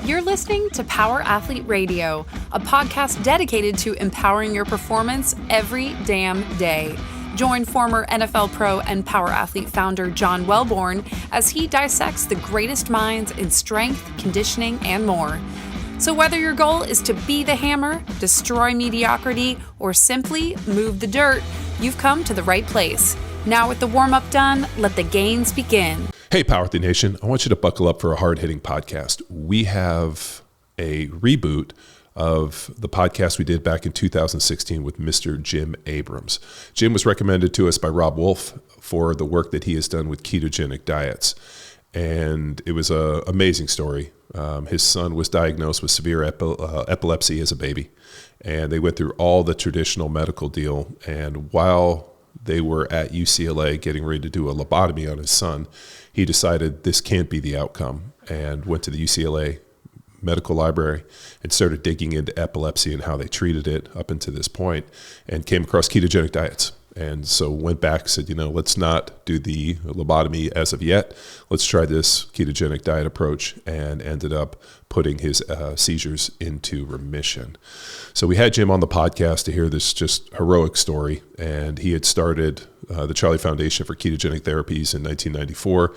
You're listening to Power Athlete Radio, a podcast dedicated to empowering your performance every damn day. Join former NFL pro and Power Athlete founder John Welborn as he dissects the greatest minds in strength, conditioning, and more. So whether your goal is to be the hammer, destroy mediocrity, or simply move the dirt, you've come to the right place. Now with the warm-up done, let the gains begin. Hey, Power Athlete Nation, I want you to buckle up for a hard-hitting podcast. We have a reboot of the podcast we did back in 2016 with Mr. Jim Abrams. Jim was recommended to us by Rob Wolf for the work that he has done with ketogenic diets. And it was an amazing story. His son was diagnosed with severe epilepsy as a baby. And they went through all the traditional medical deal. And while they were at UCLA getting ready to do a lobotomy on his son, he decided this can't be the outcome and went to the UCLA medical library and started digging into epilepsy and how they treated it up until this point, and came across ketogenic diets. And so went back, said, let's not do the lobotomy as of yet. Let's try this ketogenic diet approach, and ended up putting his seizures into remission. So we had Jim on the podcast to hear this just heroic story. And he had started the Charlie Foundation for Ketogenic Therapies in 1994.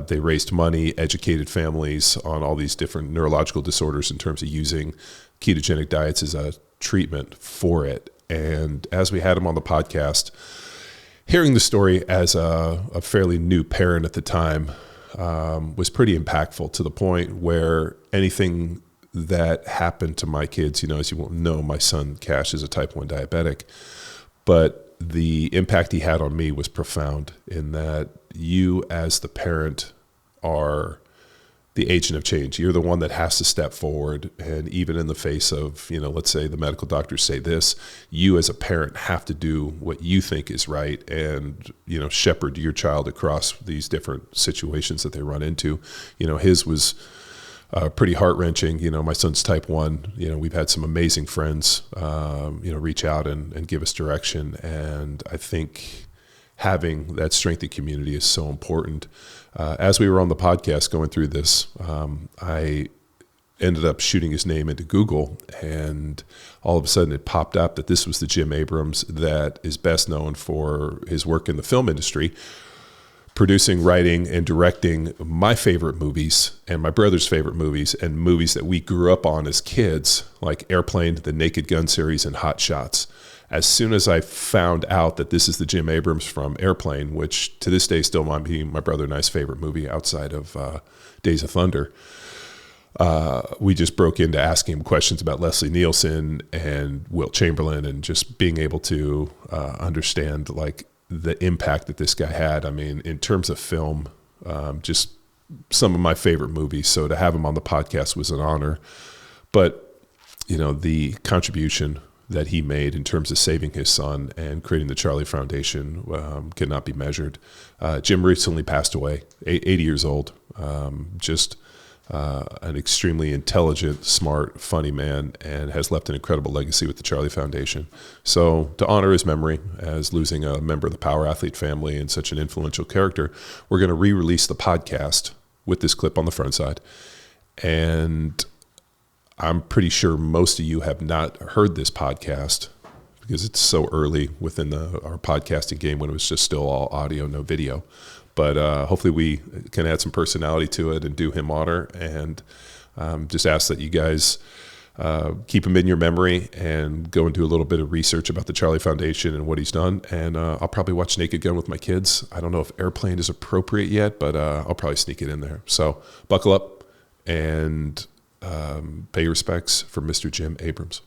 They raised money, educated families on all these different neurological disorders in terms of using ketogenic diets as a treatment for it. And as we had him on the podcast, hearing the story as a fairly new parent at the time was pretty impactful, to the point where anything that happened to my kids, as you won't know, my son Cash is a type 1 diabetic, but the impact he had on me was profound, in that you as the parent are the agent of change. You're the one that has to step forward. And even in the face of, let's say the medical doctors say this, you as a parent have to do what you think is right and, shepherd your child across these different situations that they run into. His was pretty heart-wrenching. My son's type 1. We've had some amazing friends, reach out and give us direction. And I think having that strength in community is so important. As we were on the podcast going through this, I ended up shooting his name into Google, and all of a sudden it popped up that this was the Jim Abrams that is best known for his work in the film industry, producing, writing, and directing my favorite movies and my brother's favorite movies, and movies that we grew up on as kids, like Airplane, the Naked Gun series, and Hot Shots. As soon as I found out that this is the Jim Abrams from Airplane, which to this day still might be my brother and I's favorite movie outside of Days of Thunder, we just broke into asking him questions about Leslie Nielsen and Wilt Chamberlain, and just being able to understand the impact that this guy had. I mean, in terms of film, just some of my favorite movies. So to have him on the podcast was an honor. But, the contribution that he made in terms of saving his son and creating the Charlie Foundation cannot be measured. Jim recently passed away, 80 years old. Just an extremely intelligent, smart, funny man, and has left an incredible legacy with the Charlie Foundation. So to honor his memory, as losing a member of the Power Athlete family and such an influential character, we're going to re-release the podcast with this clip on the front side. And I'm pretty sure most of you have not heard this podcast because it's so early within our podcasting game, when it was just still all audio, no video. But hopefully we can add some personality to it and do him honor, and just ask that you guys keep him in your memory and go and do a little bit of research about the Charlie Foundation and what he's done. And I'll probably watch Naked Gun with my kids. I don't know if Airplane is appropriate yet, but I'll probably sneak it in there. So buckle up and pay respects for Mr. Jim Abrams.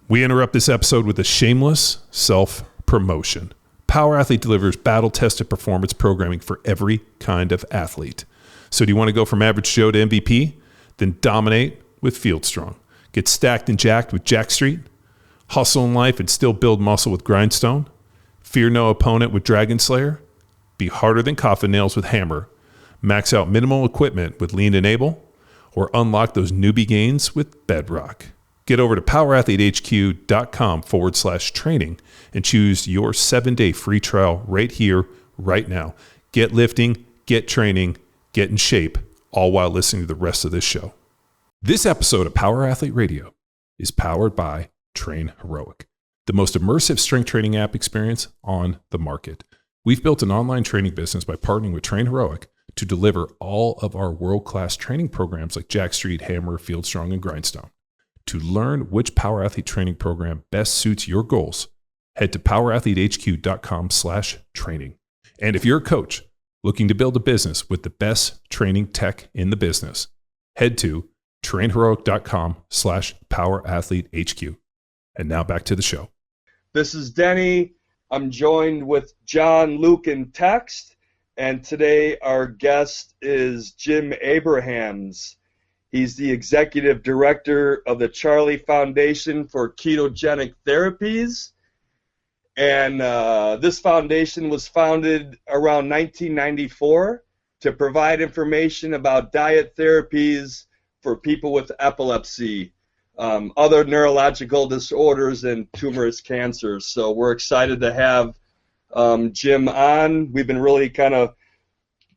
We interrupt this episode with a shameless self-promotion. Power Athlete delivers battle-tested performance programming for every kind of athlete. So do you want to go from average Joe to MVP? Then dominate with Field Strong. Get stacked and jacked with Jack Street. Hustle in life and still build muscle with Grindstone. Fear no opponent with Dragon Slayer. Be harder than coffin nails with Hammer. Max out minimal equipment with Lean Enable. Or unlock those newbie gains with Bedrock. Get over to powerathletehq.com/training and choose your 7-day free trial right here, right now. Get lifting, get training, get in shape, all while listening to the rest of this show. This episode of Power Athlete Radio is powered by Train Heroic, the most immersive strength training app experience on the market. We've built an online training business by partnering with Train Heroic to deliver all of our world-class training programs like Jack Street, Hammer, Field Strong, and Grindstone. To learn which Power Athlete training program best suits your goals, head to powerathletehq.com/training. And if you're a coach looking to build a business with the best training tech in the business, head to trainheroic.com/powerathletehq. And now back to the show. This is Denny. I'm joined with John, Luke, and Text. And today our guest is Jim Abrahams. He's the executive director of the Charlie Foundation for Ketogenic Therapies. And this foundation was founded around 1994 to provide information about diet therapies for people with epilepsy, other neurological disorders, and tumorous cancers. So we're excited to have Jim on. We've been really kind of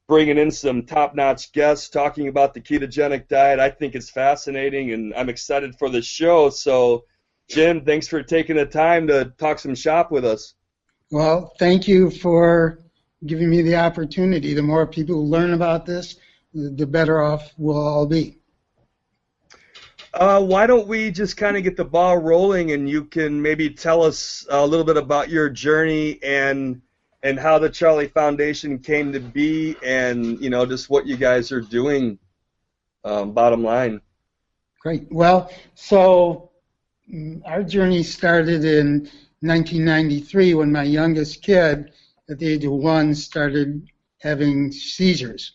bringing in some top-notch guests talking about the ketogenic diet. I think it's fascinating, and I'm excited for the show. So, Jim, thanks for taking the time to talk some shop with us. Well, thank you for giving me the opportunity. The more people who learn about this, the better off we'll all be. Why don't we just kind of get the ball rolling, and you can maybe tell us a little bit about your journey and how the Charlie Foundation came to be, and just what you guys are doing. Bottom line. Great. Well, so our journey started in 1993 when my youngest kid, at the age of 1, started having seizures,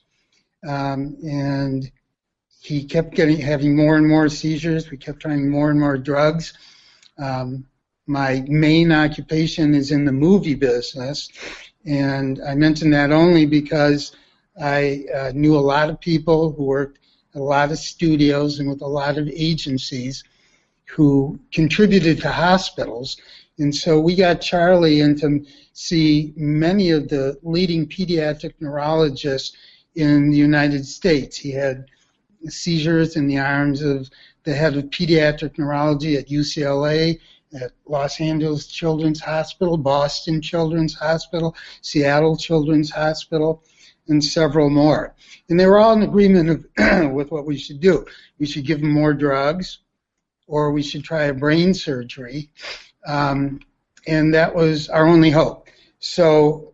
and he kept having more and more seizures. We kept trying more and more drugs. My main occupation is in the movie business, and I mention that only because I knew a lot of people who worked at a lot of studios and with a lot of agencies who contributed to hospitals. And so we got Charlie in to see many of the leading pediatric neurologists in the United States. He had seizures in the arms of the head of pediatric neurology at UCLA, at Los Angeles Children's Hospital, Boston Children's Hospital, Seattle Children's Hospital, and several more. And they were all in agreement with what we should do. We should give them more drugs, or we should try a brain surgery, and that was our only hope. So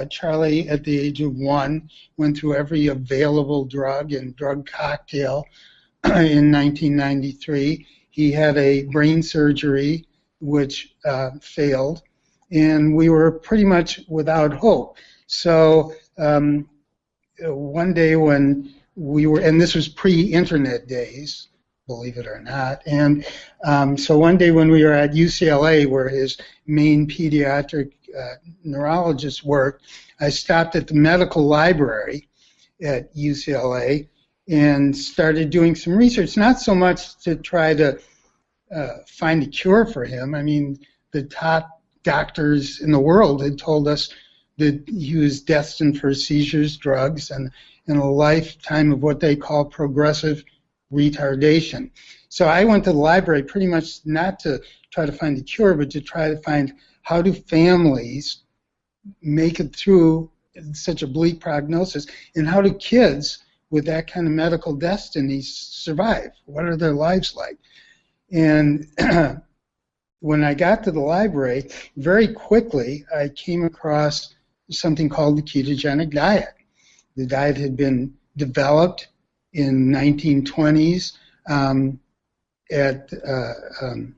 Charlie, at the age of 1, went through every available drug and drug cocktail in 1993. He had a brain surgery which failed, and we were pretty much without hope. So one day when we were, and this was pre-internet days, believe it or not, and so one day when we were at UCLA, where his main pediatric neurologist worked, I stopped at the medical library at UCLA and started doing some research, not so much to try to find a cure for him. I mean, the top doctors in the world had told us that he was destined for seizures, drugs, and a lifetime of what they call progressive retardation. So I went to the library pretty much not to try to find a cure, but to try to find how do families make it through such a bleak prognosis, and how do kids with that kind of medical destiny survive? What are their lives like? And when I got to the library, very quickly I came across something called the ketogenic diet. The diet had been developed in 1920s at the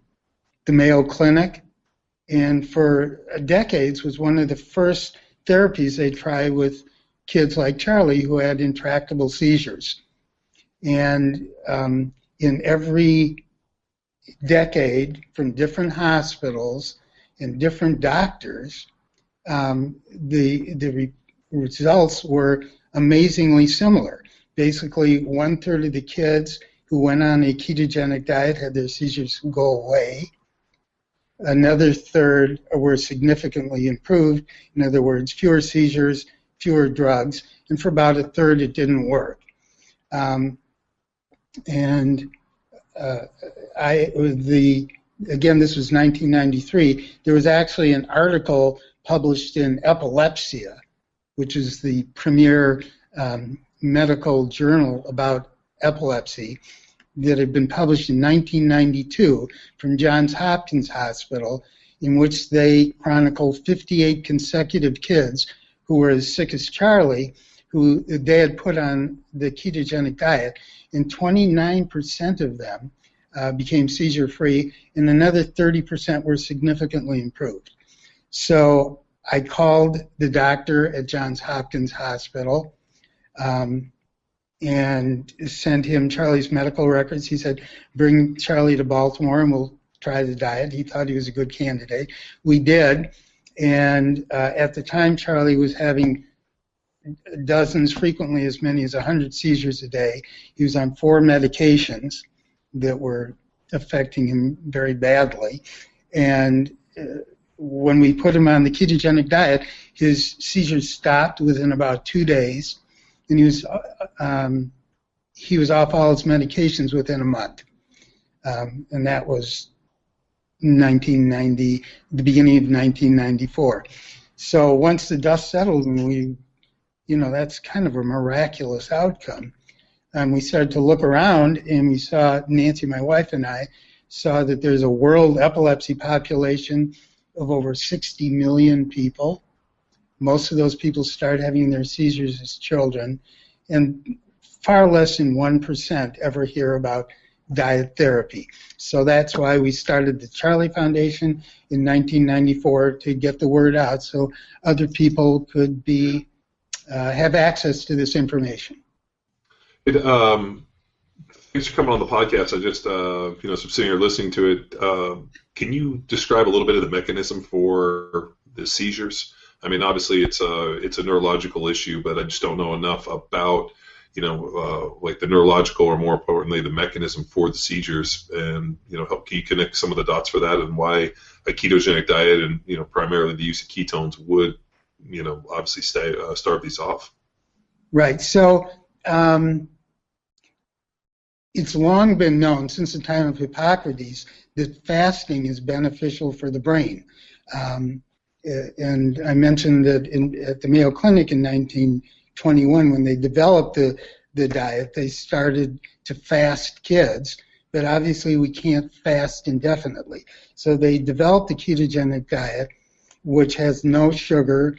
Mayo Clinic, and for decades was one of the first therapies they tried with kids like Charlie who had intractable seizures. And in every decade, from different hospitals and different doctors, the results were amazingly similar. Basically, 1/3 of the kids who went on a ketogenic diet had their seizures go away. Another third were significantly improved. In other words, fewer seizures, fewer drugs, and for about a third it didn't work. And again, this was 1993. There was actually an article published in Epilepsia, which is the premier medical journal about epilepsy, that had been published in 1992 from Johns Hopkins Hospital, in which they chronicled 58 consecutive kids who were as sick as Charlie, who they had put on the ketogenic diet, and 29% of them became seizure-free, and another 30% were significantly improved. So I called the doctor at Johns Hopkins Hospital and sent him Charlie's medical records. He said, bring Charlie to Baltimore and we'll try the diet. He thought he was a good candidate. We did, and at the time Charlie was having dozens, frequently as many as 100 seizures a day. He was on 4 medications that were affecting him very badly. And when we put him on the ketogenic diet, his seizures stopped within about 2 days, and he was off all his medications within a month. And that was 1990, the beginning of 1994. So once the dust settled, and that's kind of a miraculous outcome. And we started to look around, and we saw, Nancy, my wife, and I saw that there's a world epilepsy population of over 60 million people. Most of those people started having their seizures as children, and far less than 1% ever hear about diet therapy. So that's why we started the Charlie Foundation in 1994 to get the word out so other people could have access to this information. Thanks for coming on the podcast. I just, so I'm sitting here listening to it. Can you describe a little bit of the mechanism for the seizures? I mean, obviously it's a neurological issue, but I just don't know enough about, like the neurological, or more importantly, the mechanism for the seizures, and can you connect some of the dots for that, and why a ketogenic diet and primarily the use of ketones would obviously starve these off. Right. So it's long been known since the time of Hippocrates that fasting is beneficial for the brain. And I mentioned that at the Mayo Clinic in 1921, when they developed the diet, they started to fast kids, but obviously we can't fast indefinitely. So they developed the ketogenic diet, which has no sugar,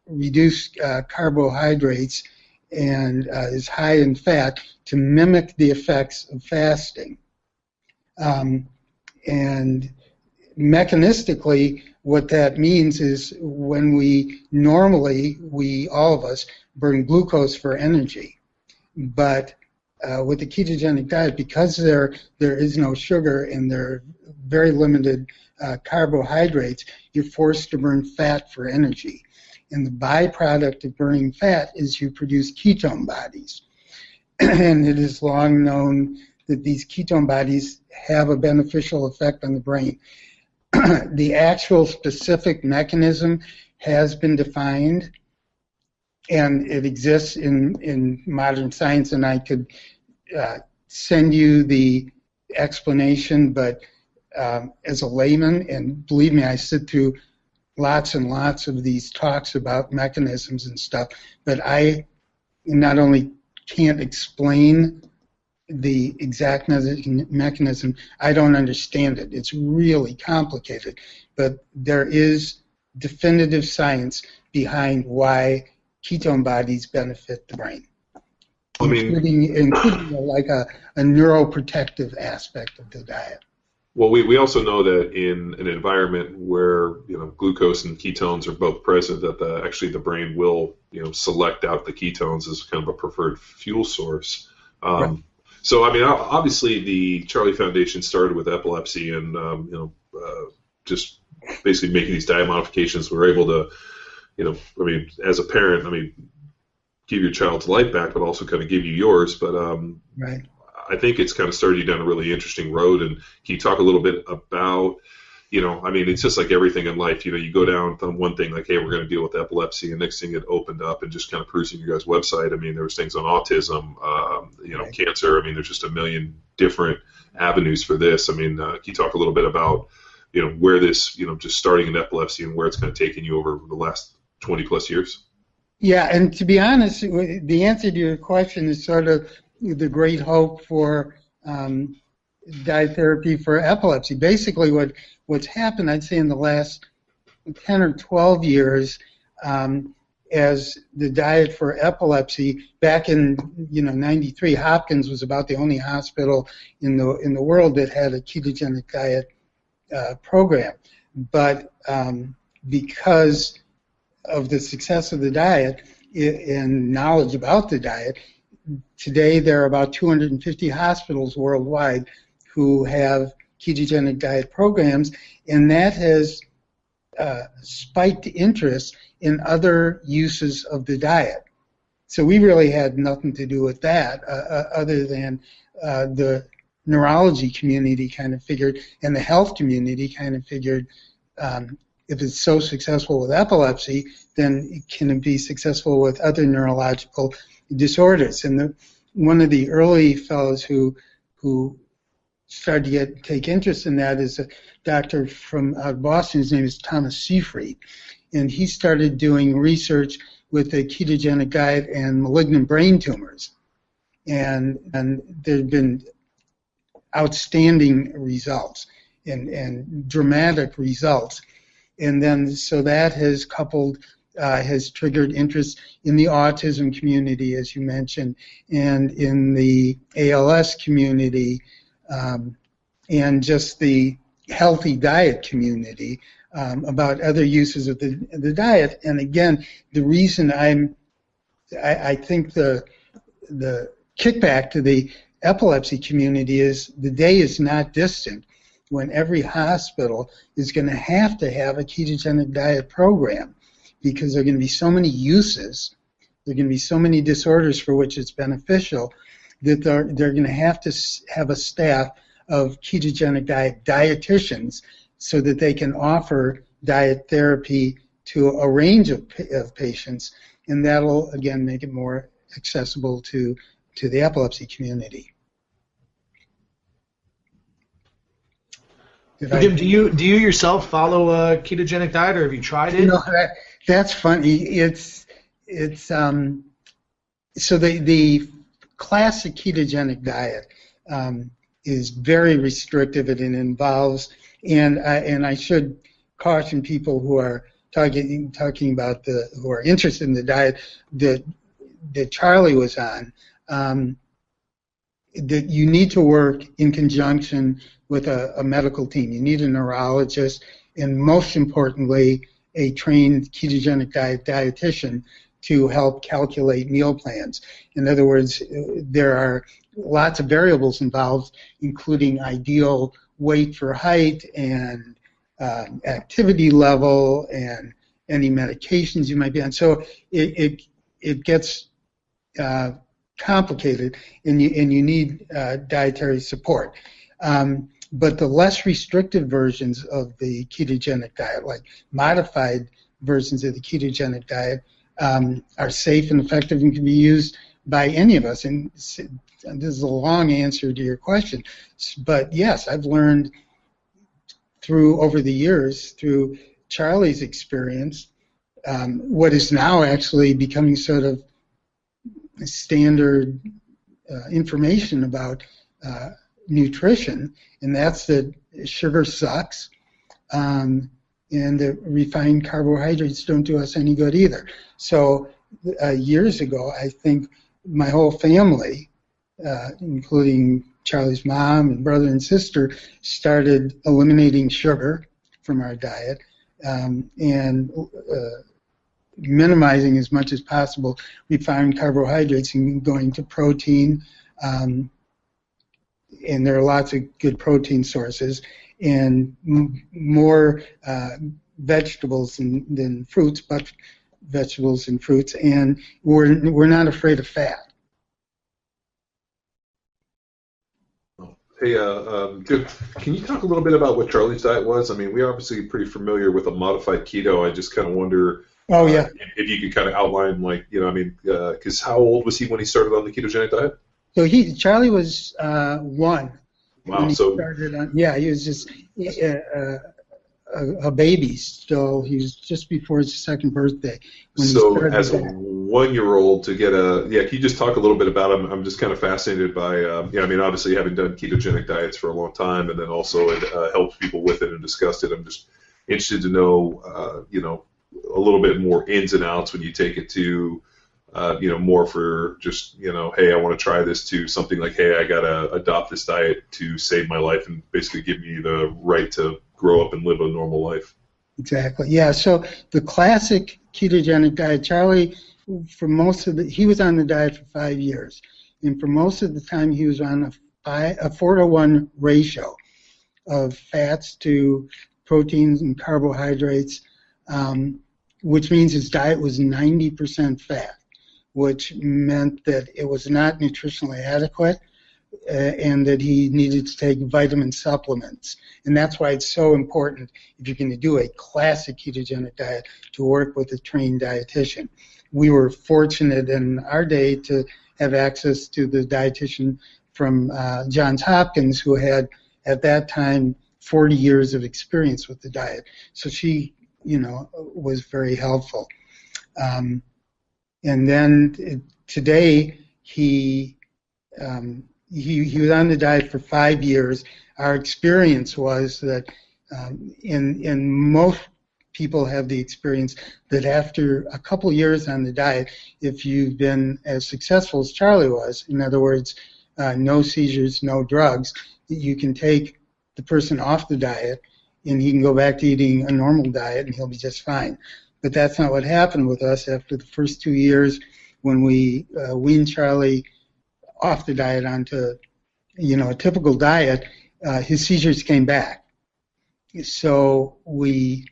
reduced carbohydrates, and is high in fat, to mimic the effects of fasting. And mechanistically, what that means is when we all of us burn glucose for energy, but with the ketogenic diet, because there is no sugar and there are very limited carbohydrates, you're forced to burn fat for energy. And the byproduct of burning fat is you produce ketone bodies. And it is long known that these ketone bodies have a beneficial effect on the brain. The actual specific mechanism has been defined, and it exists in modern science, and I could send you the explanation, but as a layman, and believe me, I sit through lots and lots of these talks about mechanisms and stuff, but I not only can't explain the exact mechanism, I don't understand it. It's really complicated, but there is definitive science behind why ketone bodies benefit the brain, including like a neuroprotective aspect of the diet. Well, we also know that in an environment where glucose and ketones are both present, that actually the brain will select out the ketones as kind of a preferred fuel source. Right. So I mean, obviously the Charlie Foundation started with epilepsy, and just basically making these diet modifications. We're able to, as a parent, give your child's life back, but also kind of give you yours. But right. I think it's kind of started you down a really interesting road. And can you talk a little bit about, I mean, it's just like everything in life. You go down on one thing like, hey, we're going to deal with epilepsy, and next thing it opened up, and just kind of perusing your guys' website. I mean, there was things on autism, Right. cancer. I mean, there's just a million different avenues for this. I mean, can you talk a little bit about, where this, just starting in epilepsy and where it's kind of taken you over the last 20 plus years? Yeah, and to be honest, the answer to your question is sort of the great hope for diet therapy for epilepsy. Basically, what's happened, I'd say, in the last 10 or 12 years, as the diet for epilepsy, back in 93, Hopkins was about the only hospital in the world that had a ketogenic diet program. But because of the success of the diet and knowledge about the diet, today there are about 250 hospitals worldwide who have ketogenic diet programs, and that has spiked interest in other uses of the diet. So we really had nothing to do with that, other than the neurology community kind of figured, and the health community kind of figured, if it's so successful with epilepsy, then can it be successful with other neurological disorders? And one of the early fellows who started to take interest in that is a doctor from Boston. His name is Thomas Seyfried, and he started doing research with the ketogenic diet and malignant brain tumors, and there have been outstanding results and dramatic results. And then so that has has triggered interest in the autism community, as you mentioned, and in the ALS community, and just the healthy diet community, about other uses of the diet. And again, the reason I think the kickback to the epilepsy community is the day is not distant when every hospital is going to have a ketogenic diet program, because there are going to be so many uses, there are going to be so many disorders for which it's beneficial, that they're going to have a staff of ketogenic diet dietitians so that they can offer diet therapy to a range of patients, and that'll, again, make it more accessible to the epilepsy community. Jim, do you yourself follow a ketogenic diet, or have you tried it? That's funny. It's so the classic ketogenic diet is very restrictive, and it involves, and I should caution people who are talking about who are interested in the diet that Charlie was on, that you need to work in conjunction with a medical team. You need a neurologist, and most importantly, a trained ketogenic diet dietitian to help calculate meal plans. In other words, there are lots of variables involved, including ideal weight for height and activity level and any medications you might be on. So it gets complicated, and you need dietary support. But the less restrictive versions of the ketogenic diet, like modified versions of the ketogenic diet, are safe and effective and can be used by any of us. And this is a long answer to your question. But yes, I've learned over the years, through Charlie's experience, what is now actually becoming sort of standard information about nutrition, and that's that sugar sucks, and the refined carbohydrates don't do us any good either. So years ago, I think my whole family, including Charlie's mom and brother and sister, started eliminating sugar from our diet, and minimizing as much as possible refined carbohydrates and going to protein. And there are lots of good protein sources, and more vegetables than fruits, but vegetables and fruits, and we're not afraid of fat. Hey, good. Can you talk a little bit about what Charlie's diet was? I mean, we're obviously pretty familiar with a modified keto. I just kind of wonder Oh yeah. if you could kind of outline, like, I mean, because how old was he when he started on the ketogenic diet? So Charlie was 1 Wow. when he So started on. Yeah, he was just a baby still. He was just before his 2nd birthday when he started as a that. 1-year-old to get can you just talk a little bit about him? I'm just kind of fascinated by, I mean, obviously having done ketogenic diets for a long time, and then also it helps people with it and discussed it. I'm just interested to know, a little bit more ins and outs when you take it to, more for just, hey, I want to try this, to something like, hey, I got to adopt this diet to save my life and basically give me the right to grow up and live a normal life. Exactly. Yeah. So the classic ketogenic diet, Charlie, he was on the diet for 5 years, and for most of the time he was on a 4-to-1 ratio of fats to proteins and carbohydrates, which means his diet was 90% fat, which meant that it was not nutritionally adequate, and that he needed to take vitamin supplements. And that's why it's so important, if you're going to do a classic ketogenic diet, to work with a trained dietitian. We were fortunate in our day to have access to the dietitian from Johns Hopkins, who had, at that time, 40 years of experience with the diet. So she, was very helpful. And then today, he was on the diet for 5 years. Our experience was that, and most people have the experience that after a couple years on the diet, if you've been as successful as Charlie was, in other words, no seizures, no drugs, you can take the person off the diet and he can go back to eating a normal diet and he'll be just fine. But that's not what happened with us. After the first 2 years, when we weaned Charlie off the diet onto, a typical diet, his seizures came back. So we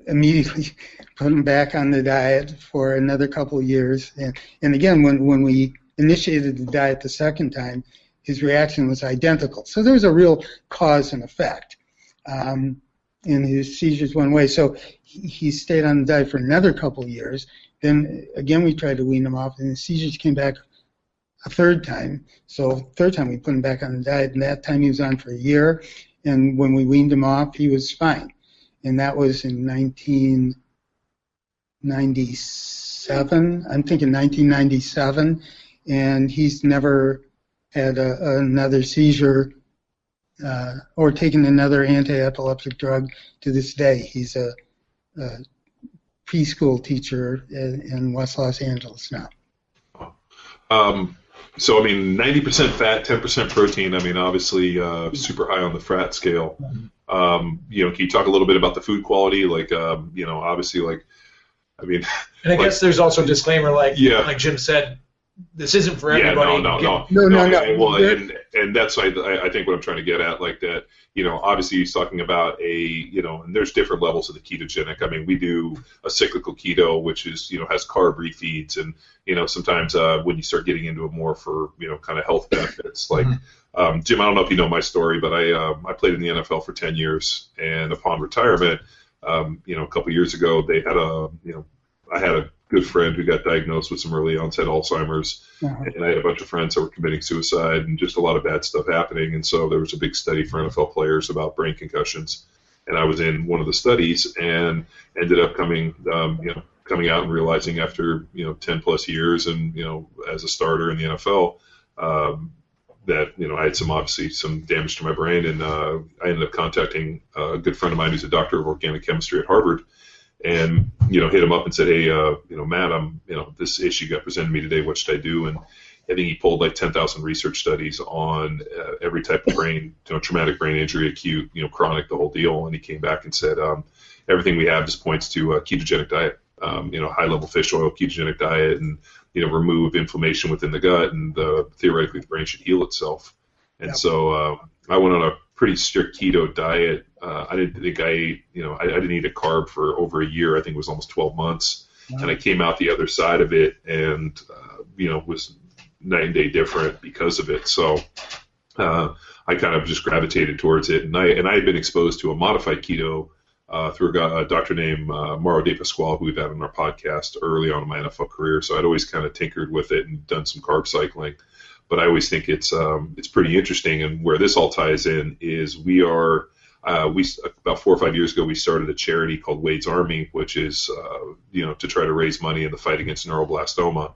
immediately put him back on the diet for another couple of years. And again, when we initiated the diet the second time, his reaction was identical. So there was a real cause and effect. And his seizures went away. So he stayed on the diet for another couple of years. Then again, we tried to wean him off, and the seizures came back a third time. So third time we put him back on the diet, and that time he was on for a year. And when we weaned him off, he was fine. And that was in 1997. I'm thinking 1997. And he's never had another seizure or taken another anti-epileptic drug to this day. He's a preschool teacher in West Los Angeles now. So, I mean, 90% fat, 10% protein. I mean, obviously, super high on the fat scale. Can you talk a little bit about the food quality? Like, obviously, like, I mean. And I guess there's also a disclaimer, like Jim said, this isn't for everybody. No. Well, and that's I think what I'm trying to get at, like that. Obviously he's talking about and there's different levels of the ketogenic. I mean, we do a cyclical keto, which is has carb refeeds, and sometimes when you start getting into it more for kind of health benefits, like Jim, I don't know if you know my story, but I played in the NFL for 10 years, and upon retirement, a couple of years ago, they had I had a good friend who got diagnosed with some early onset Alzheimer's, and I had a bunch of friends that were committing suicide, and just a lot of bad stuff happening. And so there was a big study for NFL players about brain concussions, and I was in one of the studies and ended up coming out and realizing after 10 plus years and as a starter in the NFL that I had some damage to my brain, and I ended up contacting a good friend of mine who's a doctor of organic chemistry at Harvard. And hit him up and said, hey, Matt, this issue got presented to me today. What should I do? And I think he pulled like 10,000 research studies on every type of brain, traumatic brain injury, acute, chronic, the whole deal. And he came back and said, everything we have just points to a ketogenic diet, high level fish oil, ketogenic diet, and remove inflammation within the gut, and theoretically the brain should heal itself. And so I went on a pretty strict keto diet. I didn't think I ate, I didn't eat a carb for over a year. I think it was almost 12 months. Wow. And I came out the other side of it and, was night and day different because of it. So I kind of just gravitated towards it. And I had been exposed to a modified keto through a doctor named Mauro De Pasquale, who we've had on our podcast early on in my NFL career. So I'd always kind of tinkered with it and done some carb cycling. But I always think it's pretty interesting. And where this all ties in is we about 4 or 5 years ago, we started a charity called Wade's Army, which is, to try to raise money in the fight against neuroblastoma,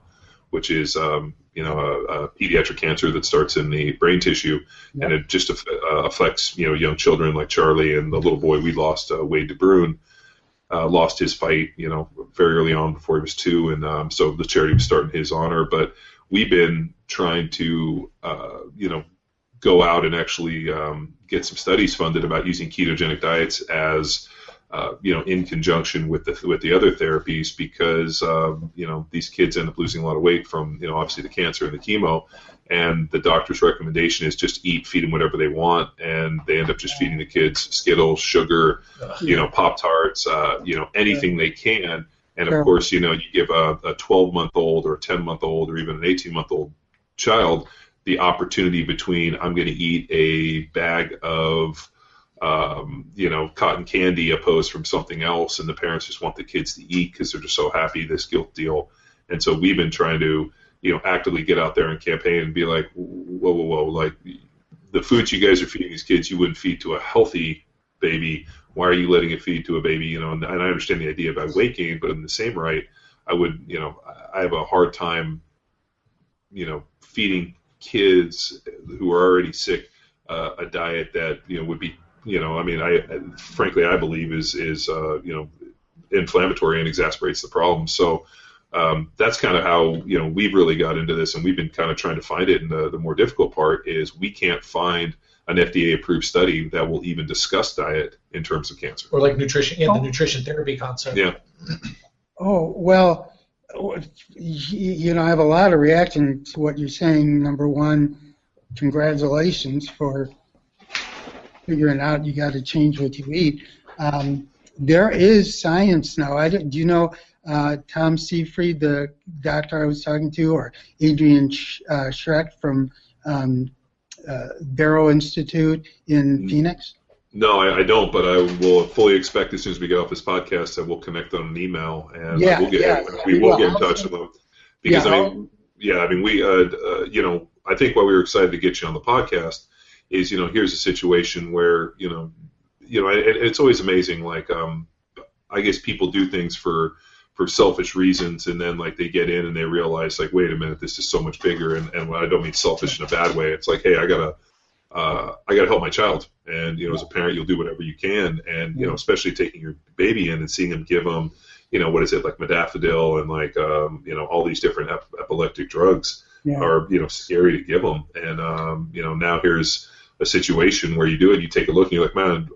which is, a pediatric cancer that starts in the brain tissue, and it just affects, young children like Charlie and the little boy we lost, Wade DeBrune, lost his fight, very early on before he was 2, and so the charity was starting in his honor. But we've been trying to, go out and actually get some studies funded about using ketogenic diets as in conjunction with the other therapies, because these kids end up losing a lot of weight from obviously the cancer and the chemo, and the doctor's recommendation is just feed them whatever they want, and they end up just feeding the kids Skittles, sugar, Pop-Tarts, anything they can. And of course, you give a 12-month-old or a 10-month-old or even an 18-month-old child the opportunity between I'm going to eat a bag of cotton candy opposed from something else, and the parents just want the kids to eat because they're just so happy, this guilt deal. And so we've been trying to actively get out there and campaign and be like, whoa, like the foods you guys are feeding these kids you wouldn't feed to a healthy baby. Why are you letting it feed to a baby? And I understand the idea about weight gain, but in the same right, I have a hard time feeding kids who are already sick a diet that would be frankly I believe is inflammatory and exacerbates the problem. So that's kind of how we've really got into this, and we've been kind of trying to find it. And the more difficult part is we can't find an FDA approved study that will even discuss diet in terms of cancer or like nutrition the nutrition therapy concept. Yeah. Oh well. I have a lot of reaction to what you're saying. Number one, congratulations for figuring out you got to change what you eat. There is science now. Do you know Tom Seyfried, the doctor I was talking to, or Adrian Schreck from Barrow Institute in Phoenix? No, I don't, but I will fully expect as soon as we get off this podcast that we'll connect on an email, and we will get in touch with them. Because I think why we were excited to get you on the podcast is, here's a situation where, and it's always amazing, like, I guess people do things for selfish reasons, and then like they get in and they realize like, wait a minute, this is so much bigger, and I don't mean selfish in a bad way. It's like, hey, I gotta help my child, and as a parent, you'll do whatever you can, and especially taking your baby in and seeing them give them, what is it, like modafinil and like all these different epileptic drugs are scary to give them, and now here's a situation where you do it, you take a look, and you're like, man,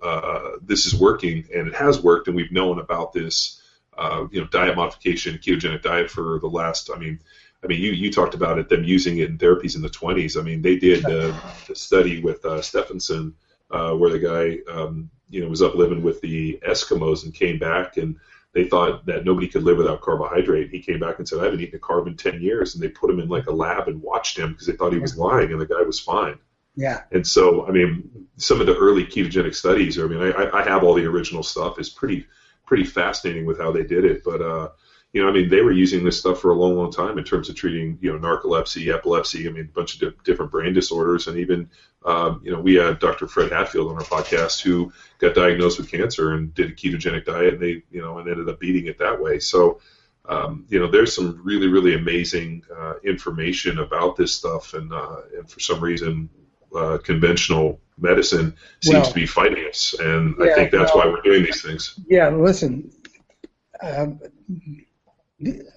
this is working, and it has worked, and we've known about this diet modification, ketogenic diet for the last, you talked about it, them using it in therapies in the 20s. I mean, they did the study with Stephenson where the guy, was up living with the Eskimos and came back, and they thought that nobody could live without carbohydrate. He came back and said, I haven't eaten a carb in 10 years. And they put him in like a lab and watched him because they thought he was lying, and the guy was fine. Yeah. And so, some of the early ketogenic studies, I have all the original stuff. It's pretty fascinating with how they did it. But, they were using this stuff for a long, long time in terms of treating, narcolepsy, epilepsy, a bunch of different brain disorders. And even, we had Dr. Fred Hatfield on our podcast who got diagnosed with cancer and did a ketogenic diet, and they, and ended up beating it that way. So, there's some really, really amazing information about this stuff. And for some reason, conventional medicine seems to be fighting us. And I think that's why we're doing these things. Yeah, listen,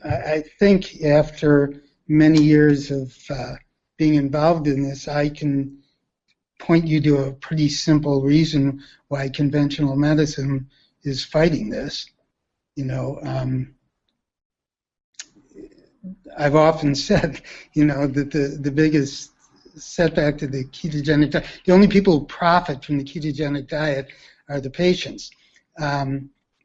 I think after many years of being involved in this, I can point you to a pretty simple reason why conventional medicine is fighting this. I've often said, that the biggest setback to the ketogenic diet, the only people who profit from the ketogenic diet are the patients.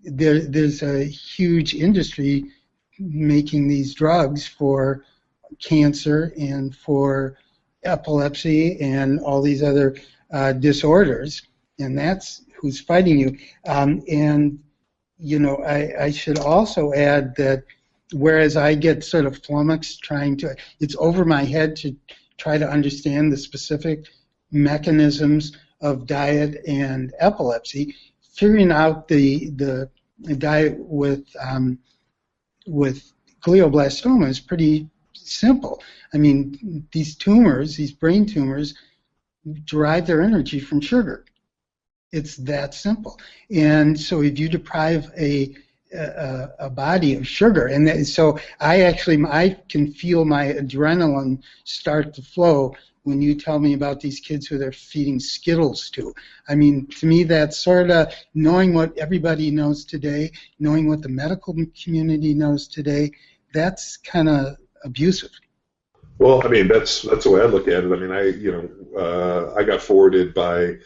There's a huge industry making these drugs for cancer and for epilepsy and all these other disorders, and that's who's fighting you. And I should also add that whereas I get sort of flummoxed it's over my head to try to understand the specific mechanisms of diet and epilepsy, figuring out the diet with glioblastoma is pretty simple. I mean, these brain tumors, derive their energy from sugar. It's that simple. And so if you deprive a body of sugar, and so I can feel my adrenaline start to flow when you tell me about these kids who they're feeding Skittles to. I mean, to me, that's sort of knowing what everybody knows today, knowing what the medical community knows today. That's kind of abusive. Well, I mean, that's the way I look at it. I mean, I got forwarded by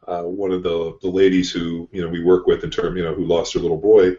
one of the ladies who we work with in terms who lost her little boy.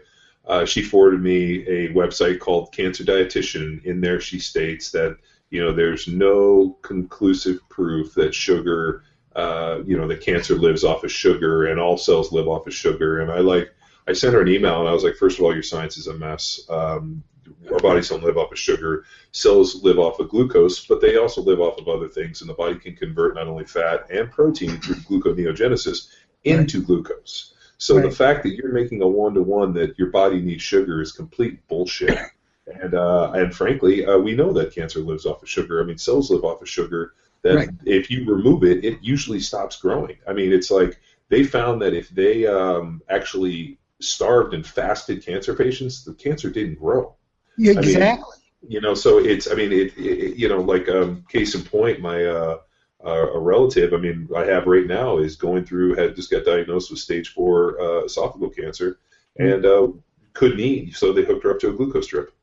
She forwarded me a website called Cancer Dietitian. In there, she states that there's no conclusive proof that sugar, that cancer lives off of sugar, and all cells live off of sugar. And I sent her an email, and I was like, first of all, your science is a mess. Our bodies don't live off of sugar. Cells live off of glucose, but they also live off of other things, and the body can convert not only fat and protein through gluconeogenesis into glucose. So the fact that you're making a one-to-one that your body needs sugar is complete bullshit. And frankly, we know that cancer lives off of sugar. I mean, cells live off of sugar. That if you remove it, it usually stops growing. I mean, it's like they found that if they actually starved and fasted cancer patients, the cancer didn't grow. Yeah, exactly. I mean, so it's, I mean, like case in point, my a relative, I mean, I have right now is going through, just got diagnosed with stage 4 esophageal cancer, and couldn't eat, so they hooked her up to a glucose drip.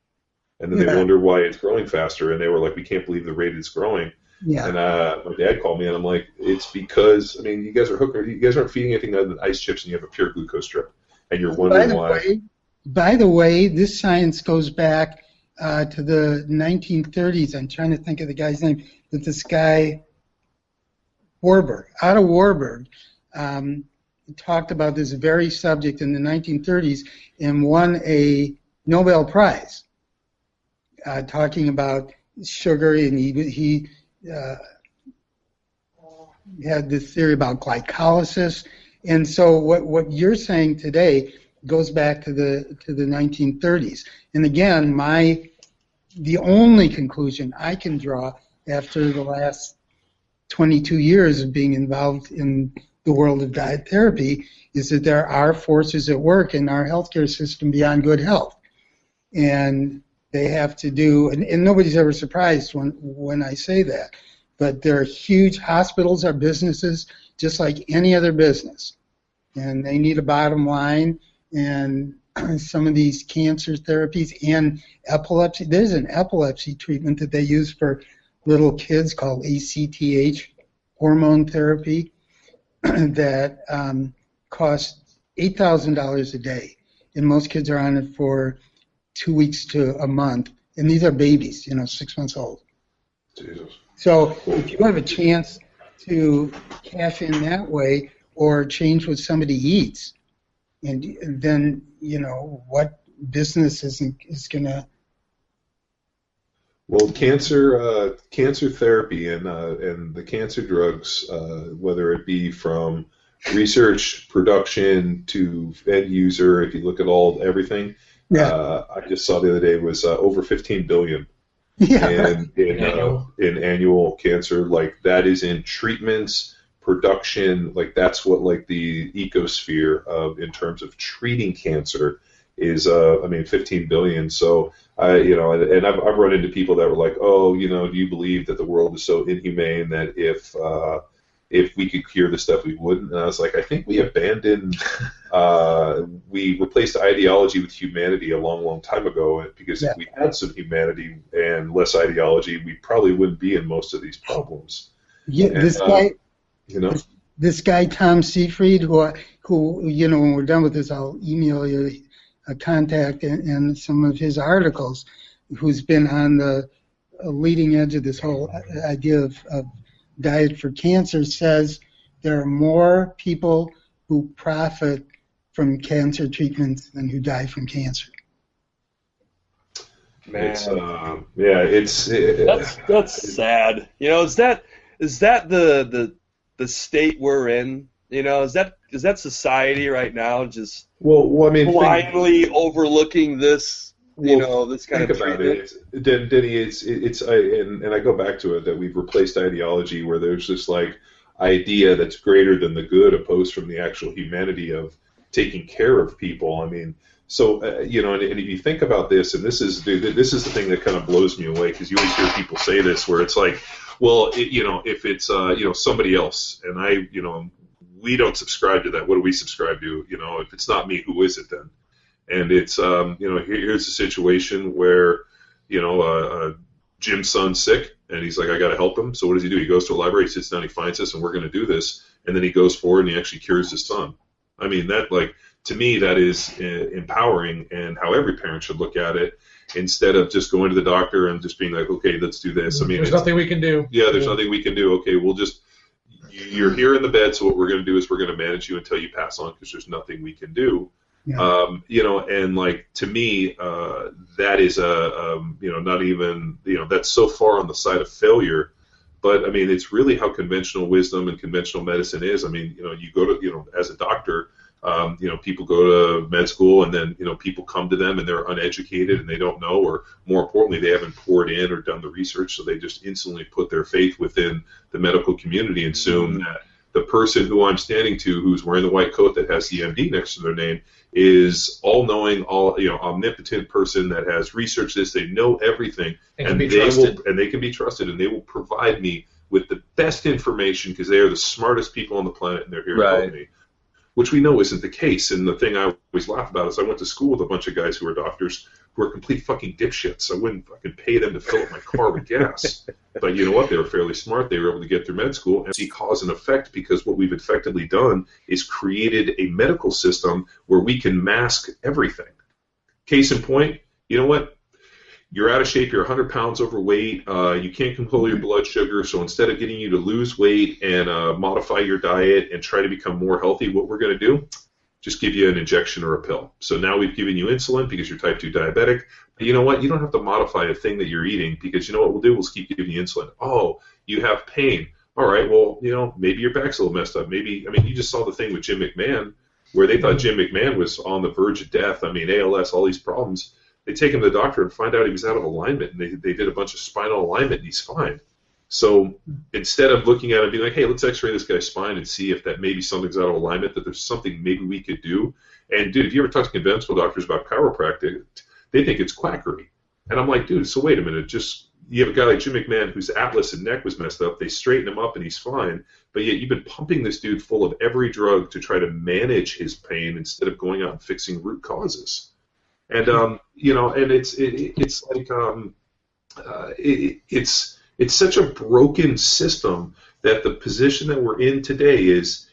And then they wondered why it's growing faster, and they were like, we can't believe the rate it's growing. Yeah. And my dad called me, and I'm like, it's because, I mean, you guys aren't feeding anything other than ice chips, and you have a pure glucose drip, and you're wondering why. By the way, this science goes back to the 1930s. I'm trying to think of the guy's name, but this guy, Warburg, Otto Warburg, talked about this very subject in the 1930s and won a Nobel Prize talking about sugar, and he had this theory about glycolysis. And so what you're saying today goes back to the 1930s. And again, the only conclusion I can draw after the last 22 years of being involved in the world of diet therapy is that there are forces at work in our healthcare system beyond good health. And they have to do, and nobody's ever surprised when I say that, but there are huge hospitals are businesses just like any other business. And they need a bottom line. And some of these cancer therapies and epilepsy, there's an epilepsy treatment that they use for little kids called ACTH hormone therapy that costs $8,000 a day. And most kids are on it for 2 weeks to a month. And these are babies, 6 months old. Jesus. So if you have a chance to cash in that way or change what somebody eats, and then, what business is going to... Well, cancer therapy and the cancer drugs, whether it be from research, production to end user, if you look at everything, I just saw the other day was over $15 billion in annual cancer. Like that is in treatments, production, like that's what like the ecosphere of in terms of treating cancer is. 15 billion. So and I've run into people that were like, oh, do you believe that the world is so inhumane that if we could cure this stuff we wouldn't? And I was like, I think we abandoned, we replaced ideology with humanity a long time ago, because if we had some humanity and less ideology, we probably wouldn't be in most of these problems. Yeah, and, this guy Tom Seyfried, who when we're done with this, I'll email you a contact and some of his articles, who's been on the leading edge of this whole idea of diet for cancer, says there are more people who profit from cancer treatments than who die from cancer. Man, It's that's sad. You know, is that the state we're in? You know, is that society right now just well, I mean, blindly overlooking this? You know, this kind of treatment. Denny, and I go back to it that we've replaced ideology where there's this like idea that's greater than the good, opposed from the actual humanity of taking care of people. I mean, so you know, and if you think about this, and this is the thing that kind of blows me away, because you always hear people say this, where it's like, well, you know, if it's you know, somebody else, and you know, we don't subscribe to that. What do we subscribe to? You know, if it's not me, who is it then? And it's you know, here's a situation where, you know, Jim's son's sick, and he's like, I got to help him. So what does he do? He goes to a library, he sits down, he finds us, and we're going to do this. And then he goes forward and he actually cures his son. I mean, that, like, to me, that is empowering, and how every parent should look at it, instead of just going to the doctor and just being like, okay, let's do this. I mean, there's nothing we can do. Yeah, there's nothing we can do. Okay, we'll just, you're here in the bed, so what we're going to do is we're going to manage you until you pass on, because there's nothing we can do. Yeah. You know, and like, to me, that is you know, not even, you know, that's so far on the side of failure. But I mean, it's really how conventional wisdom and conventional medicine is. I mean, you know, you go to, you know, as a doctor, you know, people go to med school, and then, you know, people come to them and they're uneducated and they don't know, or more importantly, they haven't poured in or done the research, so they just instantly put their faith within the medical community and assume that the person who I'm standing to, who's wearing the white coat that has the MD next to their name, is all-knowing, you know, omnipotent person that has researched this. They know everything, and they can be trusted, and they will provide me with the best information because they are the smartest people on the planet, and they're here to help me. Which we know isn't the case. And the thing I always laugh about is I went to school with a bunch of guys who are doctors who are complete fucking dipshits. I wouldn't fucking pay them to fill up my car with gas. But you know what? They were fairly smart. They were able to get through med school and see cause and effect, because what we've effectively done is created a medical system where we can mask everything. Case in point, you know what? You're out of shape, you're 100 pounds overweight, you can't control your blood sugar, so instead of getting you to lose weight and modify your diet and try to become more healthy, what we're going to do, just give you an injection or a pill. So now we've given you insulin because you're type 2 diabetic. But you know what? You don't have to modify a thing that you're eating, because you know what we'll do? We'll keep giving you insulin. Oh, you have pain. All right, well, you know, maybe your back's a little messed up. Maybe, I mean, you just saw the thing with Jim McMahon, where they thought Jim McMahon was on the verge of death. I mean, ALS, all these problems. They take him to the doctor and find out he was out of alignment, and they did a bunch of spinal alignment, and he's fine. So instead of looking at it and being like, hey, let's x-ray this guy's spine and see if that maybe something's out of alignment, that there's something maybe we could do. And, dude, if you ever talk to conventional doctors about chiropractic, they think it's quackery. And I'm like, dude, so wait a minute. Just, you have a guy like Jim McMahon whose atlas and neck was messed up. They straighten him up, and he's fine. But yet you've been pumping this dude full of every drug to try to manage his pain instead of going out and fixing root causes. And you know, and it's like it's such a broken system that the position that we're in today is,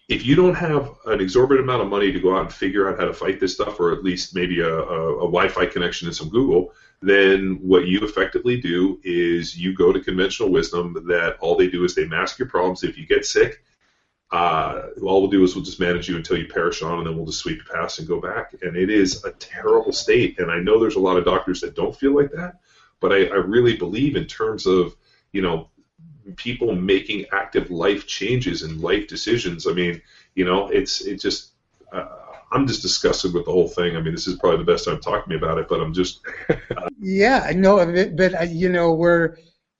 if you don't have an exorbitant amount of money to go out and figure out how to fight this stuff, or at least maybe a Wi-Fi connection and some Google, then what you effectively do is you go to conventional wisdom that all they do is they mask your problems. If you get sick, all we'll do is we'll just manage you until you perish on, and then we'll just sweep you past and go back. And it is a terrible state. And I know there's a lot of doctors that don't feel like that, but I really believe in terms of, you know, people making active life changes and life decisions. I mean, you know, it's just, I'm just disgusted with the whole thing. I mean, this is probably the best time talking to me about it, but I'm just. Yeah, I know, but you know, we're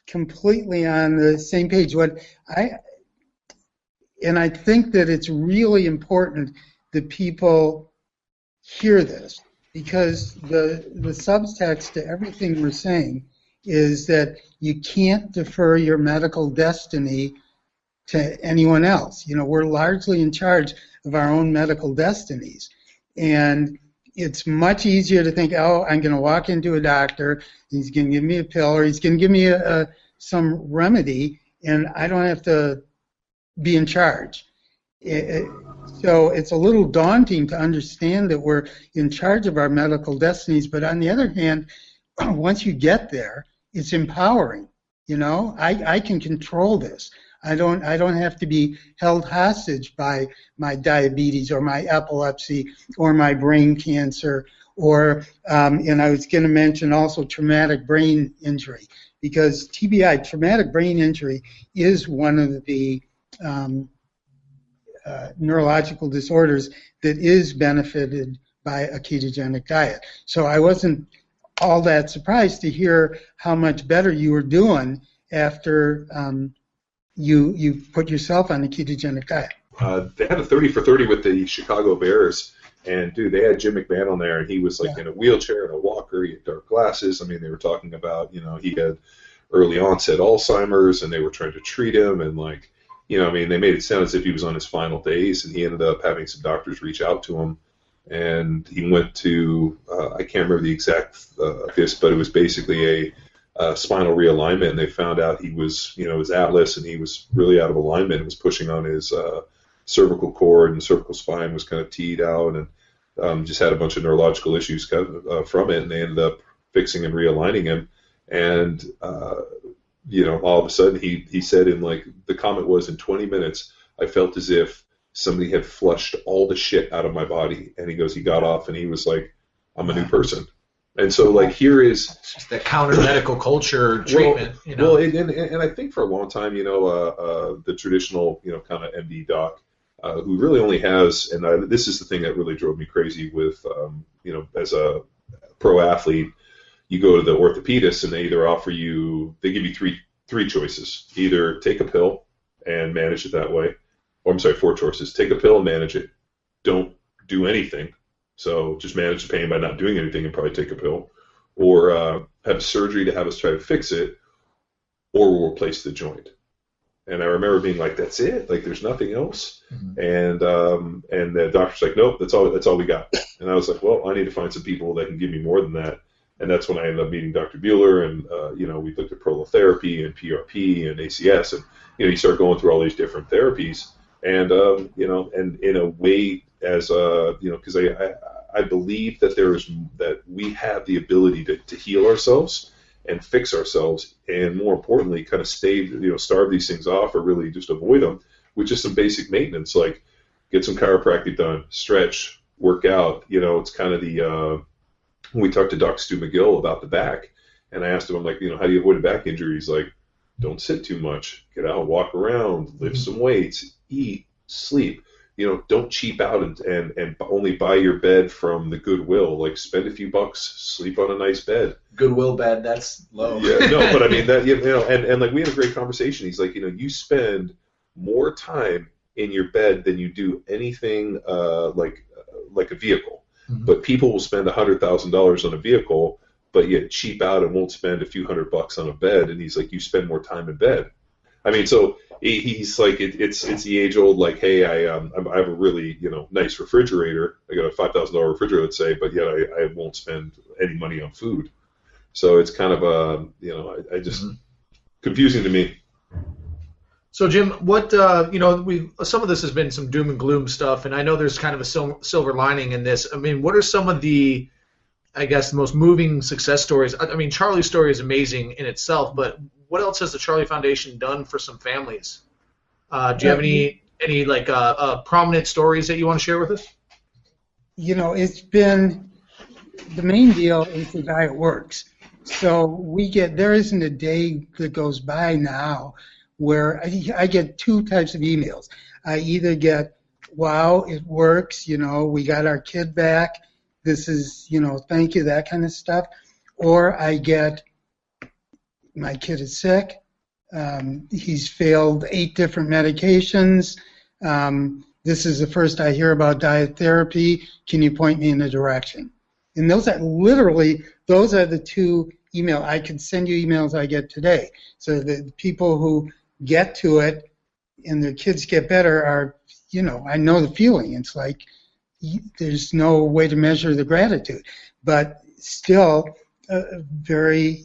completely on the same page. And I think that it's really important that people hear this, because the subtext to everything we're saying is that you can't defer your medical destiny to anyone else. You know, we're largely in charge of our own medical destinies. And it's much easier to think, oh, I'm going to walk into a doctor, he's going to give me a pill, or he's going to give me some remedy, and I don't have to be in charge. So it's a little daunting to understand that we're in charge of our medical destinies, but on the other hand, once you get there, it's empowering. You know, I can control this. I don't have to be held hostage by my diabetes or my epilepsy or my brain cancer or, and I was going to mention also traumatic brain injury, because TBI, traumatic brain injury, is one of the neurological disorders that is benefited by a ketogenic diet. So I wasn't all that surprised to hear how much better you were doing after you put yourself on a ketogenic diet. They had a 30 for 30 with the Chicago Bears, and dude, they had Jim McMahon on there, and he was like in a wheelchair and a walker. He had dark glasses. I mean, they were talking about, he had early onset Alzheimer's, and they were trying to treat him, and like, I mean, they made it sound as if he was on his final days, and he ended up having some doctors reach out to him, and he went to, I can't remember the exact this, but it was basically a spinal realignment, and they found out he was, his atlas, and he was really out of alignment. It was pushing on his cervical cord, and cervical spine was kind of teed out, and just had a bunch of neurological issues from it, and they ended up fixing and realigning him, and all of a sudden he said in like, the comment was, in 20 minutes, I felt as if somebody had flushed all the shit out of my body, and he goes, he got off, and he was like, I'm a new person. And so, like, here is it's just that counter medical culture treatment. Well, and I think for a long time, the traditional, kind of MD doc, who really only has, and this is the thing that really drove me crazy with, as a pro athlete, you go to the orthopedist and they either they give you three choices: either take a pill and manage it that way, or I'm sorry, 4 choices: take a pill and manage it, don't do anything. So just manage the pain by not doing anything and probably take a pill, or have surgery to have us try to fix it, or we'll replace the joint. And I remember being like, that's it? Like, there's nothing else? Mm-hmm. And the doctor's like, nope, that's all we got. And I was like, well, I need to find some people that can give me more than that. And that's when I ended up meeting Dr. Bueller, and we looked at prolotherapy and PRP and ACS, and you start going through all these different therapies, and and in a way, as because I believe that we have the ability to heal ourselves and fix ourselves, and more importantly, kind of starve these things off, or really just avoid them with just some basic maintenance, like get some chiropractic done, stretch, work out. It's kind of the when we talked to Doc Stu McGill about the back, and I asked him, I'm like, how do you avoid a back injury? He's like, don't sit too much, get out, walk around, lift some weights, eat, sleep. Don't cheap out and only buy your bed from the Goodwill. Like, spend a few bucks, sleep on a nice bed. Goodwill bed, that's low. Yeah, no, but I mean that, and like, we had a great conversation. He's like, you spend more time in your bed than you do anything like a vehicle. Mm-hmm. But people will spend $100,000 on a vehicle, but yet cheap out and won't spend a few $100 on a bed. And he's like, you spend more time in bed. I mean, so he's like, it's the age old, like, hey, I have a really nice refrigerator. I got a $5,000 refrigerator, let's say, but yet I won't spend any money on food. So it's kind of I just confusing to me. So Jim, what some of this has been some doom and gloom stuff, and I know there's kind of a silver lining in this. I mean, what are some of the, I guess, the most moving success stories? I mean, Charlie's story is amazing in itself, but what else has the Charlie Foundation done for some families? Do you have any like prominent stories that you want to share with us? It's been, the main deal is the diet works. So there isn't a day that goes by now where I get 2 types of emails. I either get, wow, it works, we got our kid back, this is, thank you, that kind of stuff. Or I get, my kid is sick, he's failed 8 different medications, this is the first I hear about diet therapy, can you point me in a direction? And those are the 2 emails. I could send you emails I get today. So the people who get to it and their kids get better are, I know the feeling. It's like there's no way to measure the gratitude. But still, very,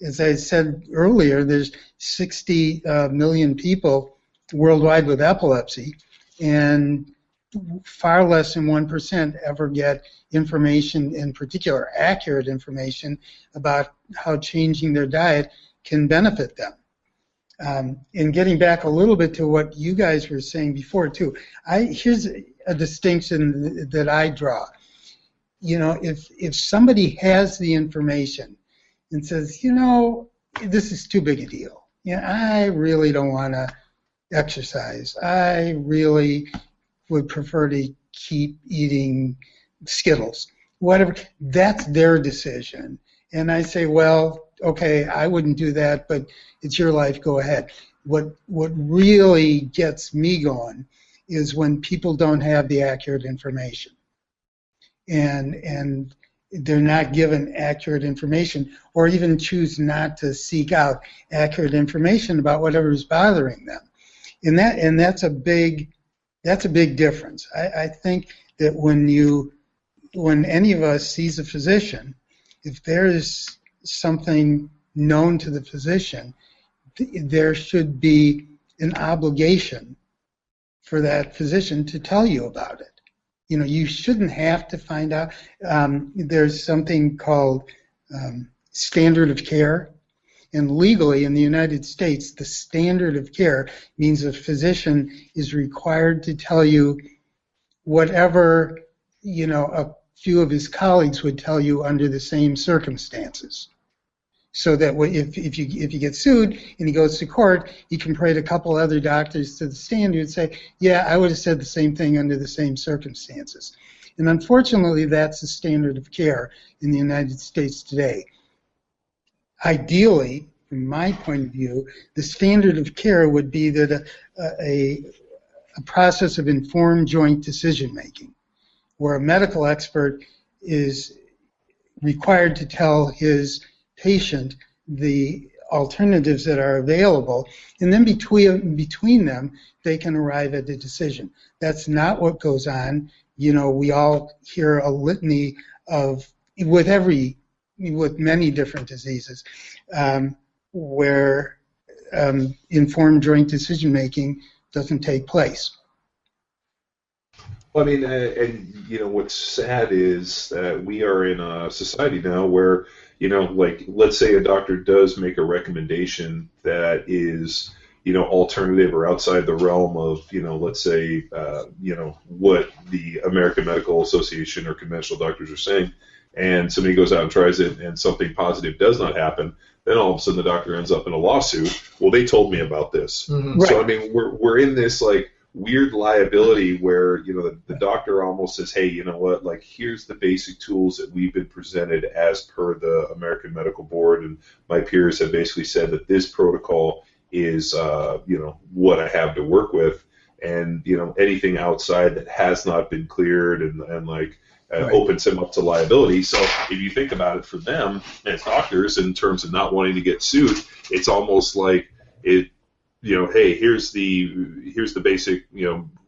as I said earlier, there's 60 million people worldwide with epilepsy, and far less than 1% ever get information, in particular accurate information, about how changing their diet can benefit them. And getting back a little bit to what you guys were saying before too, here's a distinction that I draw. If somebody has the information and says, this is too big a deal. I really don't want to exercise. I really would prefer to keep eating Skittles. Whatever, that's their decision. And I say, well, okay, I wouldn't do that, but it's your life, go ahead. What really gets me going is when people don't have the accurate information. And they're not given accurate information, or even choose not to seek out accurate information about whatever is bothering them. And that's a big difference. I think that when any of us sees a physician, if there is something known to the physician, there should be an obligation for that physician to tell you about it. You shouldn't have to find out. There's something called standard of care, and legally in the United States, the standard of care means a physician is required to tell you whatever a few of his colleagues would tell you under the same circumstances. So that if you get sued and he goes to court, he can parade a couple other doctors to the stand who would say, yeah, I would have said the same thing under the same circumstances. And unfortunately, that's the standard of care in the United States today. Ideally, from my point of view, the standard of care would be that a process of informed joint decision-making, where a medical expert is required to tell his patient the alternatives that are available, and then between them, they can arrive at a decision. That's not what goes on. We all hear a litany with many different diseases, where informed joint decision-making doesn't take place. Well, I mean, and what's sad is that we are in a society now where, like, let's say a doctor does make a recommendation that is, alternative or outside the realm of, let's say, what the American Medical Association or conventional doctors are saying, and somebody goes out and tries it and something positive does not happen, then all of a sudden the doctor ends up in a lawsuit. Well, they told me about this. Mm-hmm. Right. So, I mean, we're in this, like, weird liability where the doctor almost says, hey, you know what, like, here's the basic tools that we've been presented as per the American Medical Board, and my peers have basically said that this protocol is what I have to work with, and anything outside that has not been cleared and right. Opens him up to liability. So if you think about it, for them as doctors, in terms of not wanting to get sued, it's almost like it, hey, here's the basic,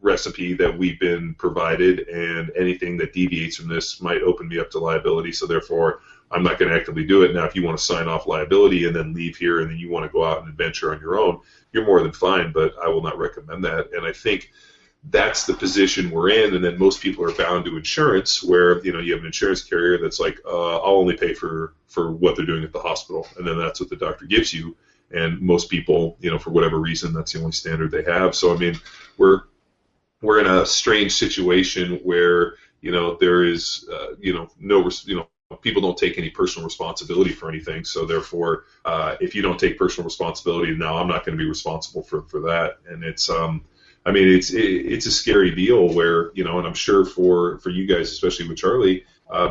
recipe that we've been provided, and anything that deviates from this might open me up to liability. So therefore, I'm not going to actively do it. Now, if you want to sign off liability and then leave here and then you want to go out and adventure on your own, you're more than fine, but I will not recommend that. And I think that's the position we're in. And then most people are bound to insurance, where, you have an insurance carrier that's like, I'll only pay for what they're doing at the hospital. And then that's what the doctor gives you. And most people, for whatever reason, that's the only standard they have. So, I mean, we're in a strange situation where, there is, people don't take any personal responsibility for anything. So therefore, if you don't take personal responsibility, now I'm not going to be responsible for that. And it's, it's a scary deal where, and I'm sure for you guys, especially with Charlie,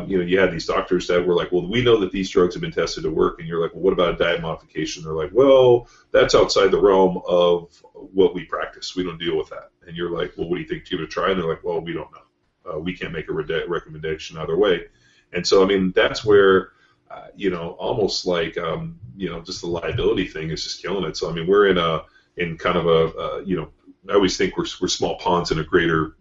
you had these doctors that were like, well, we know that these drugs have been tested to work. And you're like, well, what about a diet modification? They're like, well, that's outside the realm of what we practice. We don't deal with that. And you're like, well, what do you think? Give it a try. And they're like, well, we don't know. We can't make a recommendation either way. And so, I mean, that's where, almost like, just the liability thing is just killing it. So, I mean, we're in kind of a I always think we're small pawns in a greater,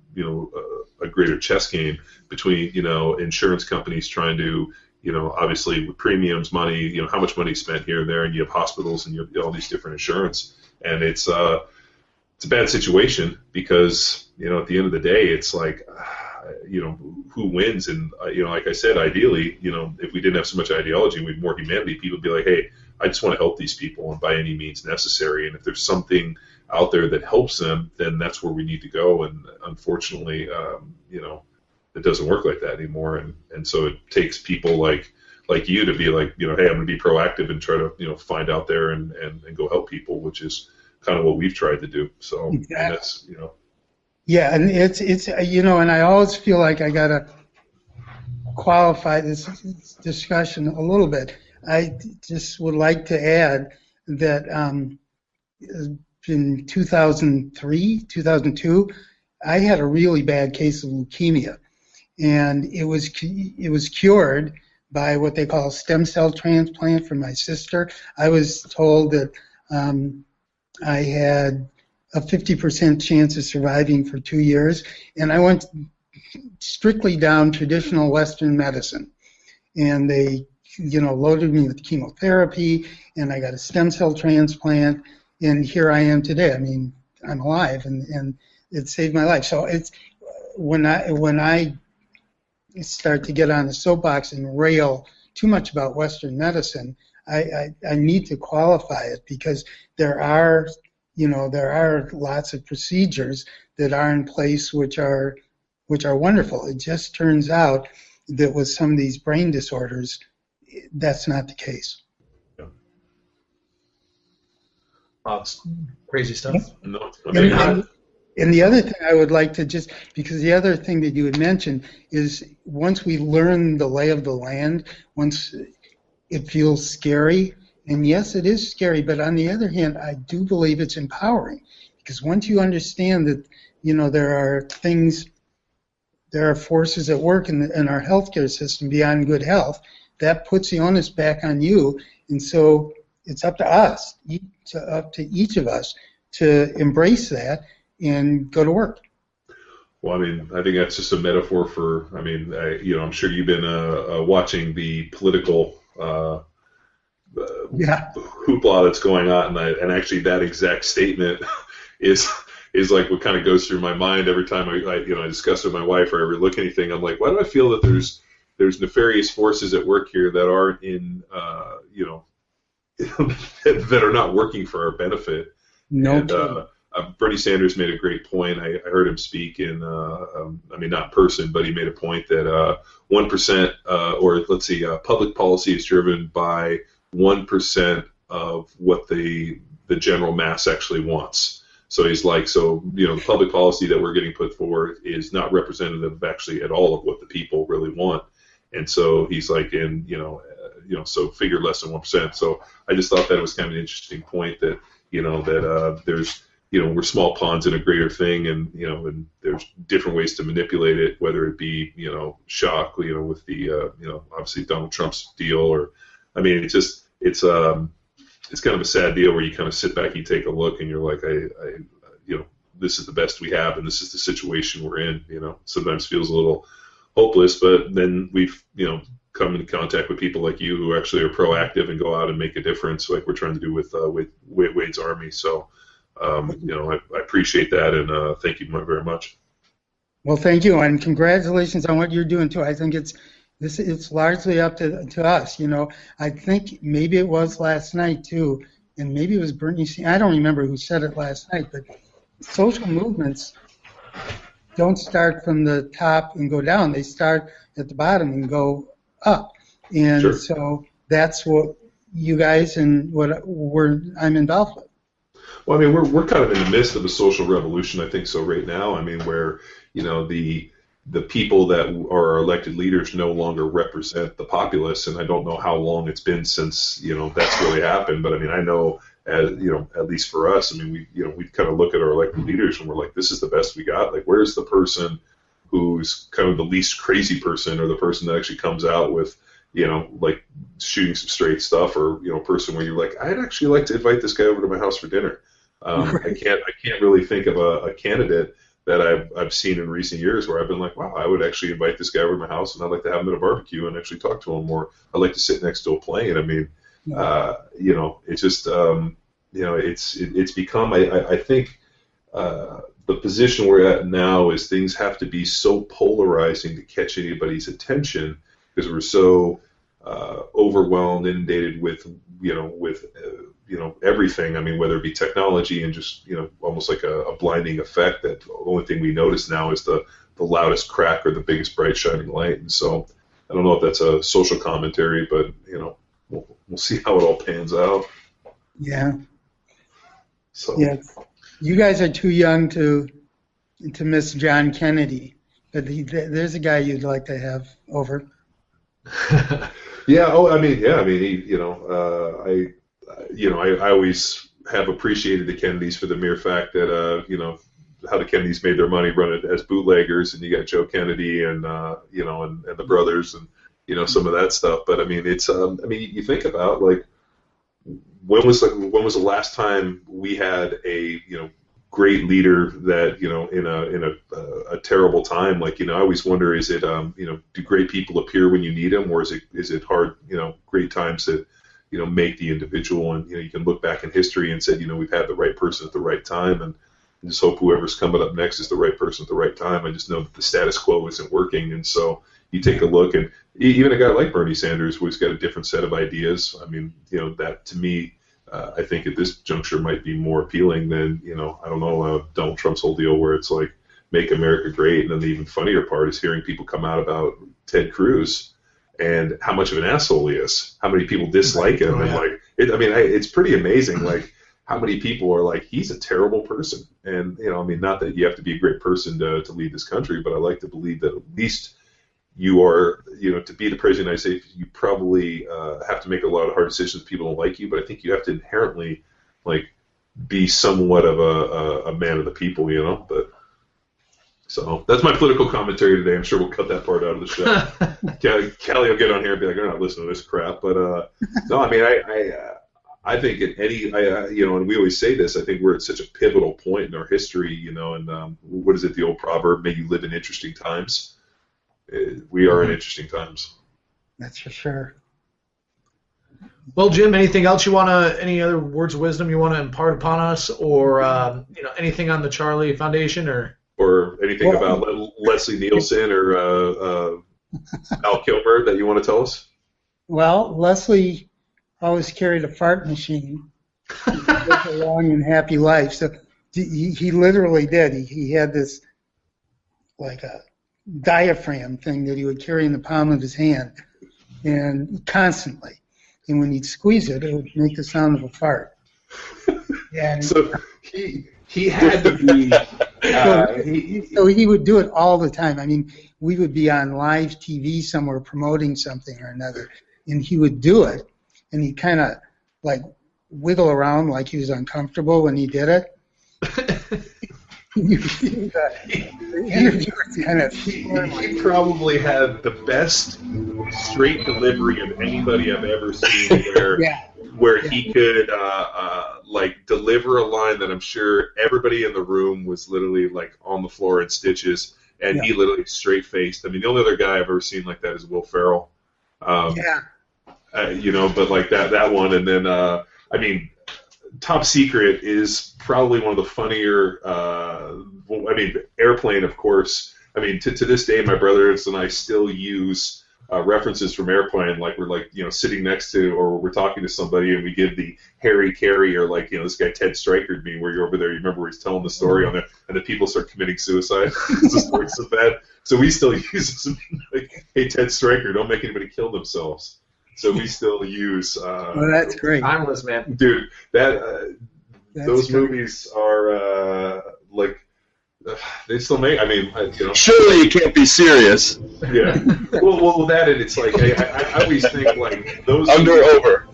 a greater chess game between, insurance companies trying to, obviously with premiums, money, how much money is spent here and there, and you have hospitals and you have all these different insurance. And it's a bad situation because, at the end of the day, it's like, who wins? And, like I said, ideally, if we didn't have so much ideology and we had more humanity, people would be like, hey, I just want to help these people and by any means necessary. And if there's something out there that helps them, then that's where we need to go. And unfortunately, it doesn't work like that anymore. And so it takes people like you to be like, hey, I'm going to be proactive and try to, find out there and go help people, which is kind of what we've tried to do. So and that's, Yeah, and it's and I always feel like I got to qualify this discussion a little bit. I just would like to add that in 2003, 2002, I had a really bad case of leukemia, and it was cured by what they call a stem cell transplant from my sister. I was told that I had a 50% chance of surviving for 2 years, and I went strictly down traditional Western medicine, and they loaded me with chemotherapy, and I got a stem cell transplant, and here I am today. I mean, I'm alive, and it saved my life. So it's when I start to get on the soapbox and rail too much about Western medicine, I need to qualify it, because there are lots of procedures that are in place which are wonderful. It just turns out that with some of these brain disorders, that's not the case. Yeah. It's crazy stuff. No, and the other thing I would like to because the other thing that you had mentioned is once we learn the lay of the land, once it feels scary, and yes, it is scary, but on the other hand, I do believe it's empowering, because once you understand that, there are forces at work in our healthcare system beyond good health, that puts the onus back on you, and so it's up to us, up to each of us, to embrace that and go to work. Well, I mean, I think that's just a metaphor for, I'm sure you've been watching the political hoopla that's going on, and actually that exact statement is like what kind of goes through my mind every time I discuss with my wife or ever look at anything. I'm like, why do I feel that there's nefarious forces at work here that aren't in that are not working for our benefit? No. Bernie Sanders made a great point. I heard him speak in, not in person, but he made a point that 1%, public policy is driven by 1% of what the general mass actually wants. So he's like, the public policy that we're getting put forward is not representative actually at all of what the people really want. And so he's like, so figure less than 1%. So I just thought that was kind of an interesting point that, there's, we're small pawns in a greater thing, and and there's different ways to manipulate it, whether it be shock, with the obviously Donald Trump's deal, or it's kind of a sad deal where you kind of sit back, you take a look, and you're like, this is the best we have, and this is the situation we're in. Sometimes feels a little hopeless, but then we've come in contact with people like you who actually are proactive and go out and make a difference, like we're trying to do with Wade's Army. So. I appreciate that, and thank you very much. Well, thank you, and congratulations on what you're doing too. I think it's largely up to us. I think maybe it was last night too, and maybe it was Bernie. I don't remember who said it last night, but social movements don't start from the top and go down. They start at the bottom and go up, and sure. So that's what you guys and I'm involved with. Well, we're kind of in the midst of a social revolution, I think so right now. Where the people that are our elected leaders no longer represent the populace, and I don't know how long it's been since that's really happened. But I know, at least for us, we kind of look at our elected leaders and we're like, this is the best we got. Like, where's the person who's kind of the least crazy person, or the person that actually comes out with like shooting some straight stuff, or a person where you're like, I'd actually like to invite this guy over to my house for dinner. Right. I can't really think of a candidate that I've seen in recent years where I've been like, wow, I would actually invite this guy over to my house, and I'd like to have him at a barbecue and actually talk to him, or I'd like to sit next to a plane. It's just it's become, I think the position we're at now is things have to be so polarizing to catch anybody's attention, because we're so overwhelmed, inundated with with everything. I mean, whether it be technology and just almost like a blinding effect that the only thing we notice now is the loudest crack or the biggest bright shining light. And so I don't know if that's a social commentary, but we'll see how it all pans out. Yeah. So yeah, you guys are too young to miss John Kennedy, but there's a guy you'd like to have over. Yeah. Oh, I mean, I always have appreciated the Kennedys for the mere fact that how the Kennedys made their money running as bootleggers, and you got Joe Kennedy and and the brothers and some of that stuff. But I mean, it's you think about like when was the last time we had a great leader that in a terrible time? Like I always wonder, is it do great people appear when you need them, or is it hard great times that make the individual? And you can look back in history and say we've had the right person at the right time, and just hope whoever's coming up next is the right person at the right time. I just know that the status quo isn't working, and so you take a look, and even a guy like Bernie Sanders, who's got a different set of ideas. I mean, that to me, I think at this juncture might be more appealing than I don't know, Donald Trump's whole deal where it's like make America great, and then the even funnier part is hearing people come out about Ted Cruz and how much of an asshole he is, how many people dislike him, and like it's pretty amazing, like how many people are like he's a terrible person, and not that you have to be a great person to lead this country, but I like to believe that at least you are, to be the president of the United States, you probably have to make a lot of hard decisions. People don't like you, but I think you have to inherently, like, be somewhat of a man of the people, But so that's my political commentary today. I'm sure we'll cut that part out of the show. Callie will get on here and be like, "I'm not listening to this crap." But no, I mean, I think at any, and we always say this. I think we're at such a pivotal point in our history, And what is it? The old proverb: "May you live in interesting times." We are in interesting times. That's for sure. Well, Jim, anything else any other words of wisdom you want to impart upon us, or anything on the Charlie Foundation, or anything about Leslie Nielsen or Al Kilmer that you want to tell us? Well, Leslie always carried a fart machine. He lived a long and happy life. So he literally did. He had this like a diaphragm thing that he would carry in the palm of his hand, and constantly. And when he'd squeeze it, it would make the sound of a fart. And so he had to be. So he would do it all the time. I mean, we would be on live TV somewhere promoting something or another, and he would do it, and he'd kind of like wiggle around like he was uncomfortable when he did it. He probably had the best straight delivery of anybody I've ever seen where he could like deliver a line that I'm sure everybody in the room was literally like on the floor in stitches, and he literally straight faced. I mean, the only other guy I've ever seen like that is Will Ferrell. But like that one, and then I mean, Top Secret is probably one of the funnier. Airplane, of course. I mean, to this day, my brothers and I still use references from Airplane, like we're like sitting next to, or we're talking to somebody, and we give the Harry Carey or like this guy Ted Stryker me, where you're over there. You remember where he's telling the story on there, and the people start committing suicide. The story's so bad, so we still use this, like, hey, Ted Stryker, don't make anybody kill themselves. So we still use. That's great. Timeless, man. Dude, those great. Movies are like they still make. I mean, surely you can't be serious. Yeah. Well, that and it's like I always think like those over.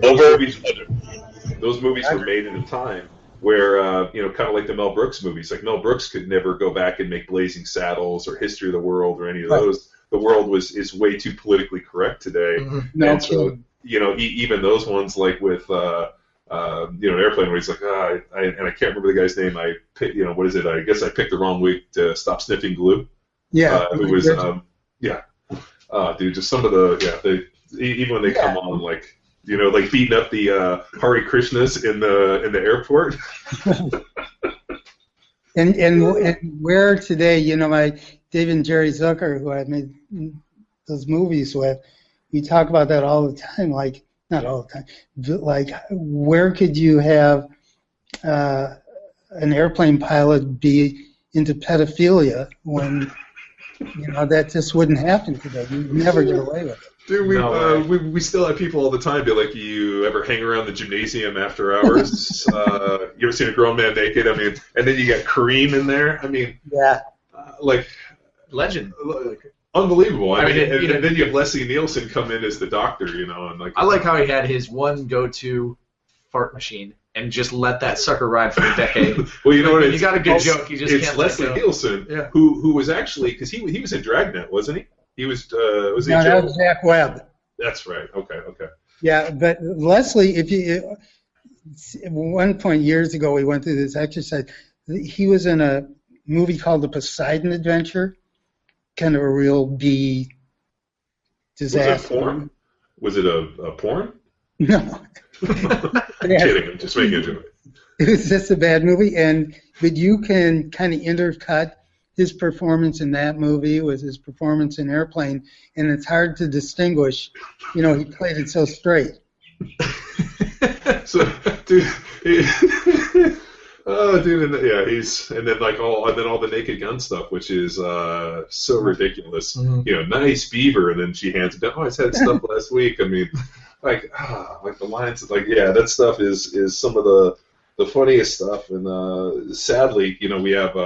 Those movies were made in a time where kind of like the Mel Brooks movies. Like Mel Brooks could never go back and make Blazing Saddles or History of the World or any of those. The world is way too politically correct today, and so even those ones like with Airplane, where he's like, I can't remember the guy's name. I picked, what is it? I guess I picked the wrong week to stop sniffing glue. Yeah, it was dude, just some of the even when they come on like like beating up the Hare Krishnas in the airport. and where today, my Dave and Jerry Zucker, who I made those movies with, we talk about that all the time. Like not all the time, but like where could you have an airplane pilot be into pedophilia when that just wouldn't happen today? You'd never get away with it. Dude, we still have people all the time be like, you ever hang around the gymnasium after hours? You ever seen a grown man naked? I mean, and then you got Kareem in there. I mean, yeah, like legend. Unbelievable. I mean, and then you have Leslie Nielsen come in as the doctor, and like. I like how he had his one go-to fart machine and just let that sucker ride for a decade. Well, you know what? You got a good joke. You just it's can't Leslie let go. Nielsen, Yeah. who was actually, because he was in Dragnet, wasn't he? He was he? No, that was Jack Webb. That's right. Okay. Yeah, but Leslie, at one point years ago, we went through this exercise. He was in a movie called The Poseidon Adventure, kind of a real B disaster. Was it a porn? No. I'm kidding. I'm just making a joke. It was just a bad movie, but you can kind of intercut his performance in that movie with his performance in Airplane, and it's hard to distinguish. He played it so straight. So, dude, and then all the Naked Gun stuff, which is so ridiculous. Mm-hmm. Nice beaver, and then she hands it down. Oh, I said stuff last week. I mean, like the lines, that stuff is some of the funniest stuff, and sadly, we have.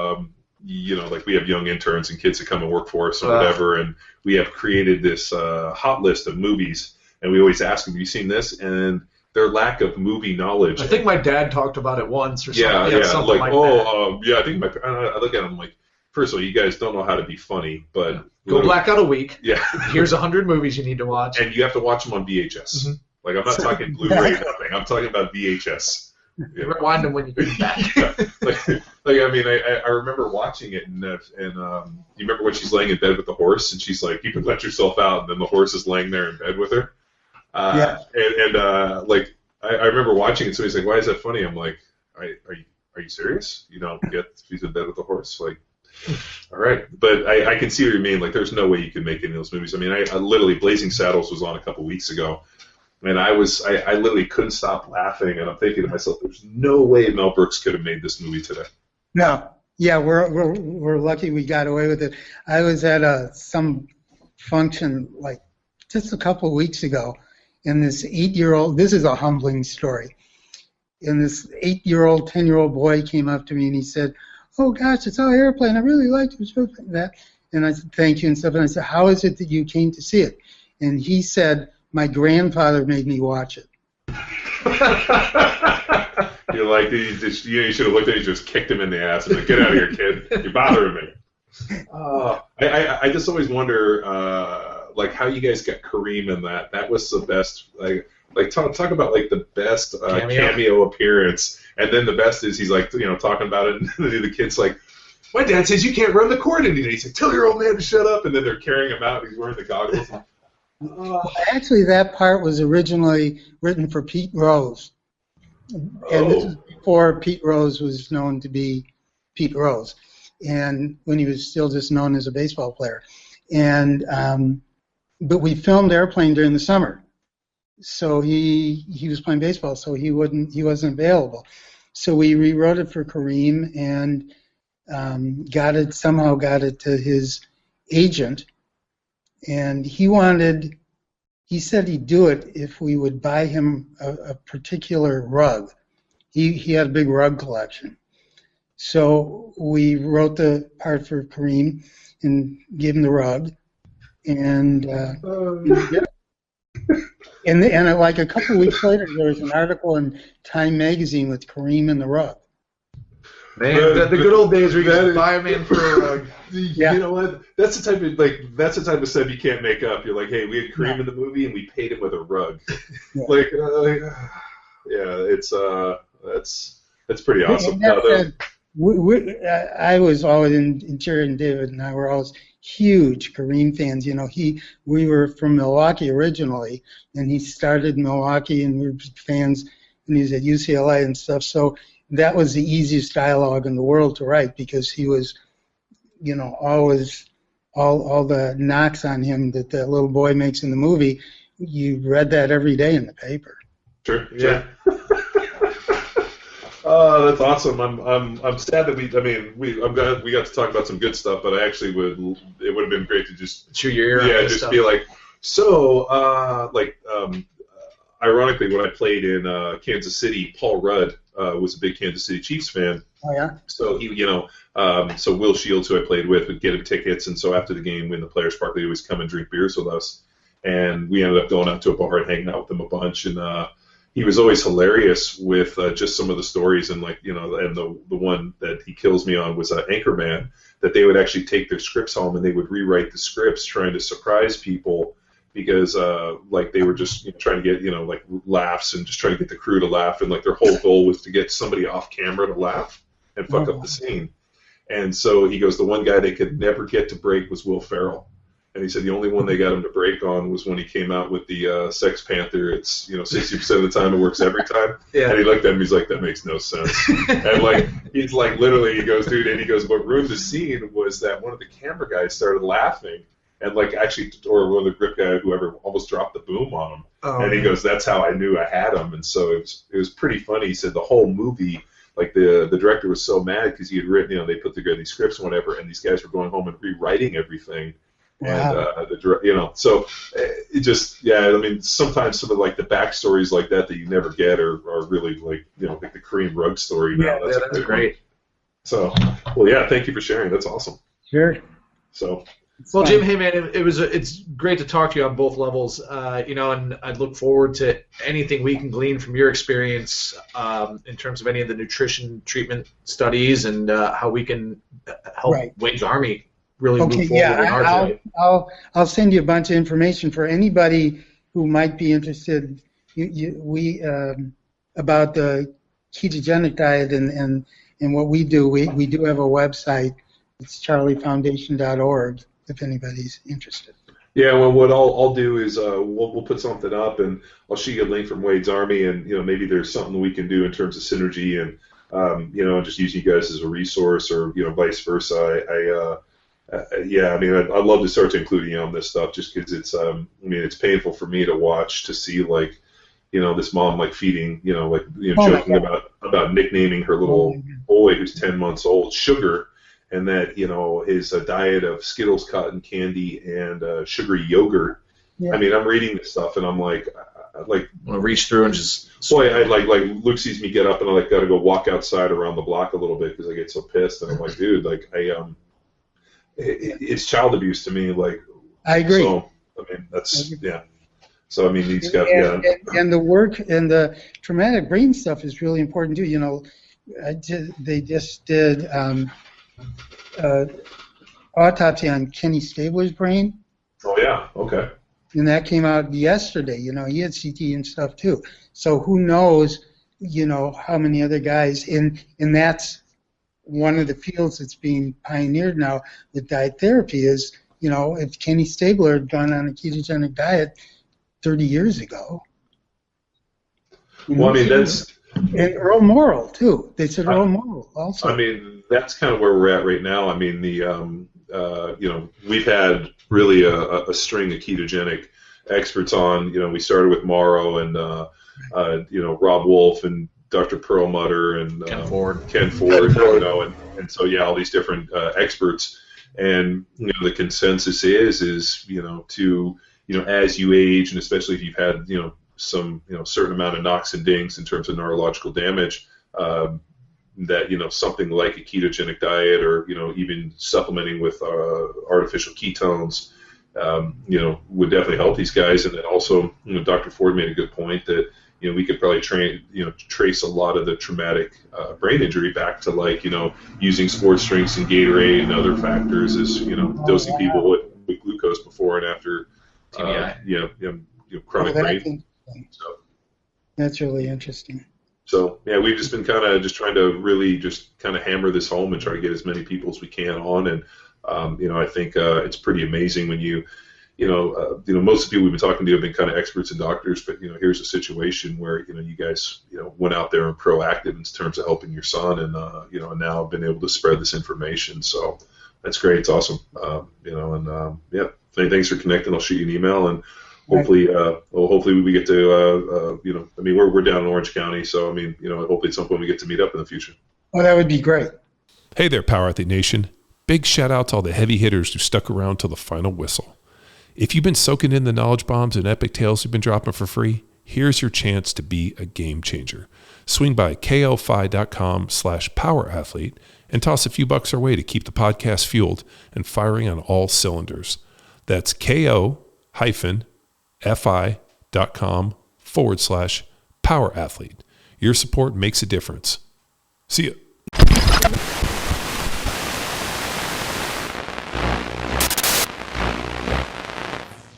We have young interns and kids that come and work for us or whatever, and we have created this hot list of movies, and we always ask them, have you seen this? And their lack of movie knowledge. I think my dad talked about it once or something. Yeah, something like that. I think I look at them like, first of all, you guys don't know how to be funny, but... Go black out a week. Yeah. Here's 100 movies you need to watch. And you have to watch them on VHS. Mm-hmm. Like, I'm not talking Blu-ray nothing. I'm talking about VHS. Rewind them when you get back. I remember watching it, and you remember when she's laying in bed with the horse, and she's like, "You can let yourself out," and then the horse is laying there in bed with her. I remember watching it, so he's like, "Why is that funny?" I'm like, "Are you serious? You don't get she's in bed with the horse?" Like, all right, but I can see what you mean. Like, there's no way you can make any of those movies. I mean, I literally Blazing Saddles was on a couple weeks ago. And I literally couldn't stop laughing, and I'm thinking to myself, "There's no way Mel Brooks could have made this movie today." No, yeah, we're lucky we got away with it. I was at some function like just a couple of weeks ago, and this 8-year-old. This is a humbling story. And this 8-year-old, 10-year-old boy came up to me and he said, "Oh gosh, it's our Airplane. I really liked that." And I said, "Thank you," and stuff. And I said, "How is it that you came to see it?" And he said, "My grandfather made me watch it." You're like, you should have looked at him and just kicked him in the ass and like, "Get out of here, kid! You're bothering me." I just always wonder, how you guys got Kareem in that. That was the best. Talk about like the best cameo appearance, and then the best is he's like talking about it, and the kid's like, "My dad says you can't run the court," and he's like, "Tell your old man to shut up," and then they're carrying him out. And he's wearing the goggles. Actually, that part was originally written for Pete Rose. And this is before Pete Rose was known to be Pete Rose, and when he was still just known as a baseball player. And but we filmed Airplane during the summer, so he was playing baseball, so he wasn't available. So we rewrote it for Kareem and somehow got it to his agent. And he said he'd do it if we would buy him a particular rug. He had a big rug collection. So we wrote the part for Kareem and gave him the rug. And like a couple of weeks later, there was an article in Time magazine with Kareem and the rug. Man, the good old days where you could buy a man for a rug. Yeah. You know what? That's the type of stuff you can't make up. You're like, "Hey, we had Kareem in the movie and we paid him with a rug." Yeah. That's pretty awesome. I was always in Jerry and David and I were always huge Kareem fans. We were from Milwaukee originally, and he started in Milwaukee, and we were fans, and he was at UCLA and stuff. So that was the easiest dialogue in the world to write because he was, always all the knocks on him that the little boy makes in the movie you read that every day in the paper. Sure. Yeah. Oh, that's awesome. I'm sad that we got to talk about some good stuff, but I actually it would have been great to just chew your ear out. Yeah, just stuff. Be like, so ironically, when I played in Kansas City, Paul Rudd was a big Kansas City Chiefs fan. Oh yeah. So he, so Will Shields, who I played with, would get him tickets, and so after the game, in the Players Park, they always come and drink beers with us, and we ended up going out to a bar and hanging out with them a bunch, and he was always hilarious with just some of the stories, and and the one that he kills me on was Anchorman, that they would actually take their scripts home and they would rewrite the scripts trying to surprise people because they were just trying to get laughs and just trying to get the crew to laugh, and their whole goal was to get somebody off camera to laugh and fuck up the scene. And so he goes, the one guy they could never get to break was Will Ferrell. And he said the only one they got him to break on was when he came out with the Sex Panther. It's 60% of the time it works every time. Yeah. And he looked at him. He's like, that makes no sense. And he's literally, he goes, dude. And he goes, what ruined the scene was that one of the camera guys started laughing, and or one of the grip guy, whoever, almost dropped the boom on him. Oh, and he goes, that's how I knew I had him. And so it was pretty funny. He said the whole movie, the director was so mad because he had written, they put together these scripts and whatever, and these guys were going home and rewriting everything. Wow. And so it just, sometimes some of the backstories like that you never get are really like the Korean rug story. Now. Yeah, that's great. One. So, well, yeah, thank you for sharing. That's awesome. Sure. So. Well, Jim, hey man, it's great to talk to you on both levels. And I look forward to anything we can glean from your experience in terms of any of the nutrition treatment studies and how we can help Wade's Army really move forward in our journey. I'll send you a bunch of information for anybody who might be interested. About the ketogenic diet and what we do. We do have a website. It's charliefoundation.org. If anybody's interested. Yeah, well, what I'll do is we'll put something up, and I'll shoot you a link from Wade's Army, and maybe there's something we can do in terms of synergy, and just use you guys as a resource, or vice versa. I'd love to start to include you on this stuff, just because it's it's painful for me to watch, to see this mom feeding joking about nicknaming her little boy who's 10 months old Sugar. And that his diet of Skittles, cotton candy, and sugary yogurt. Yeah. I'm reading this stuff, and I'm like, want to reach through and just. Boy, Luke sees me get up, and I got to go walk outside around the block a little bit because I get so pissed, and I'm like, dude, it's child abuse to me. I agree. So that's yeah. So these guys, and the work and the traumatic brain stuff is really important too. They just did. Autopsy on Kenny Stabler's brain. Oh yeah, okay. And that came out yesterday. He had CT and stuff too. So who knows? How many other guys? And that's one of the fields that's being pioneered now with diet therapy. Is if Kenny Stabler had gone on a ketogenic diet 30 years ago. Well, that's. And Earl Morrell too. They said Earl Morrell also. That's kind of where we're at right now. We've had really a string of ketogenic experts on. We started with Morrow and Rob Wolf and Dr. Perlmutter and Ken Ford, and so all these different experts. And the consensus is to as you age, and especially if you've had some certain amount of knocks and dings in terms of neurological damage, that something like a ketogenic diet, or even supplementing with artificial ketones, would definitely help these guys. And then also, Dr. Ford made a good point that we could probably trace a lot of the traumatic brain injury back to using sports drinks and Gatorade and other factors, as dosing people with glucose before and after chronic brain. So that's really interesting. So we've just been kind of just trying to really just kind of hammer this home and try to get as many people as we can on. And I think it's pretty amazing when most of the people we've been talking to have been kind of experts and doctors, but here's a situation where you guys went out there and proactive in terms of helping your son, and and now have been able to spread this information. So that's great. It's awesome. Thanks for connecting. I'll shoot you an email, and hopefully, hopefully we get to, I mean, we're down in Orange County, so I mean, hopefully at some point we get to meet up in the future. Well, that would be great. Hey there, Power Athlete Nation. Big shout out to all the heavy hitters who stuck around till the final whistle. If you've been soaking in the knowledge bombs and epic tales we've been dropping for free, here's your chance to be a game changer. Swing by kofi.com/powerathlete and toss a few bucks our way to keep the podcast fueled and firing on all cylinders. That's ko-fi.com/powerathlete. Your support makes a difference. See ya.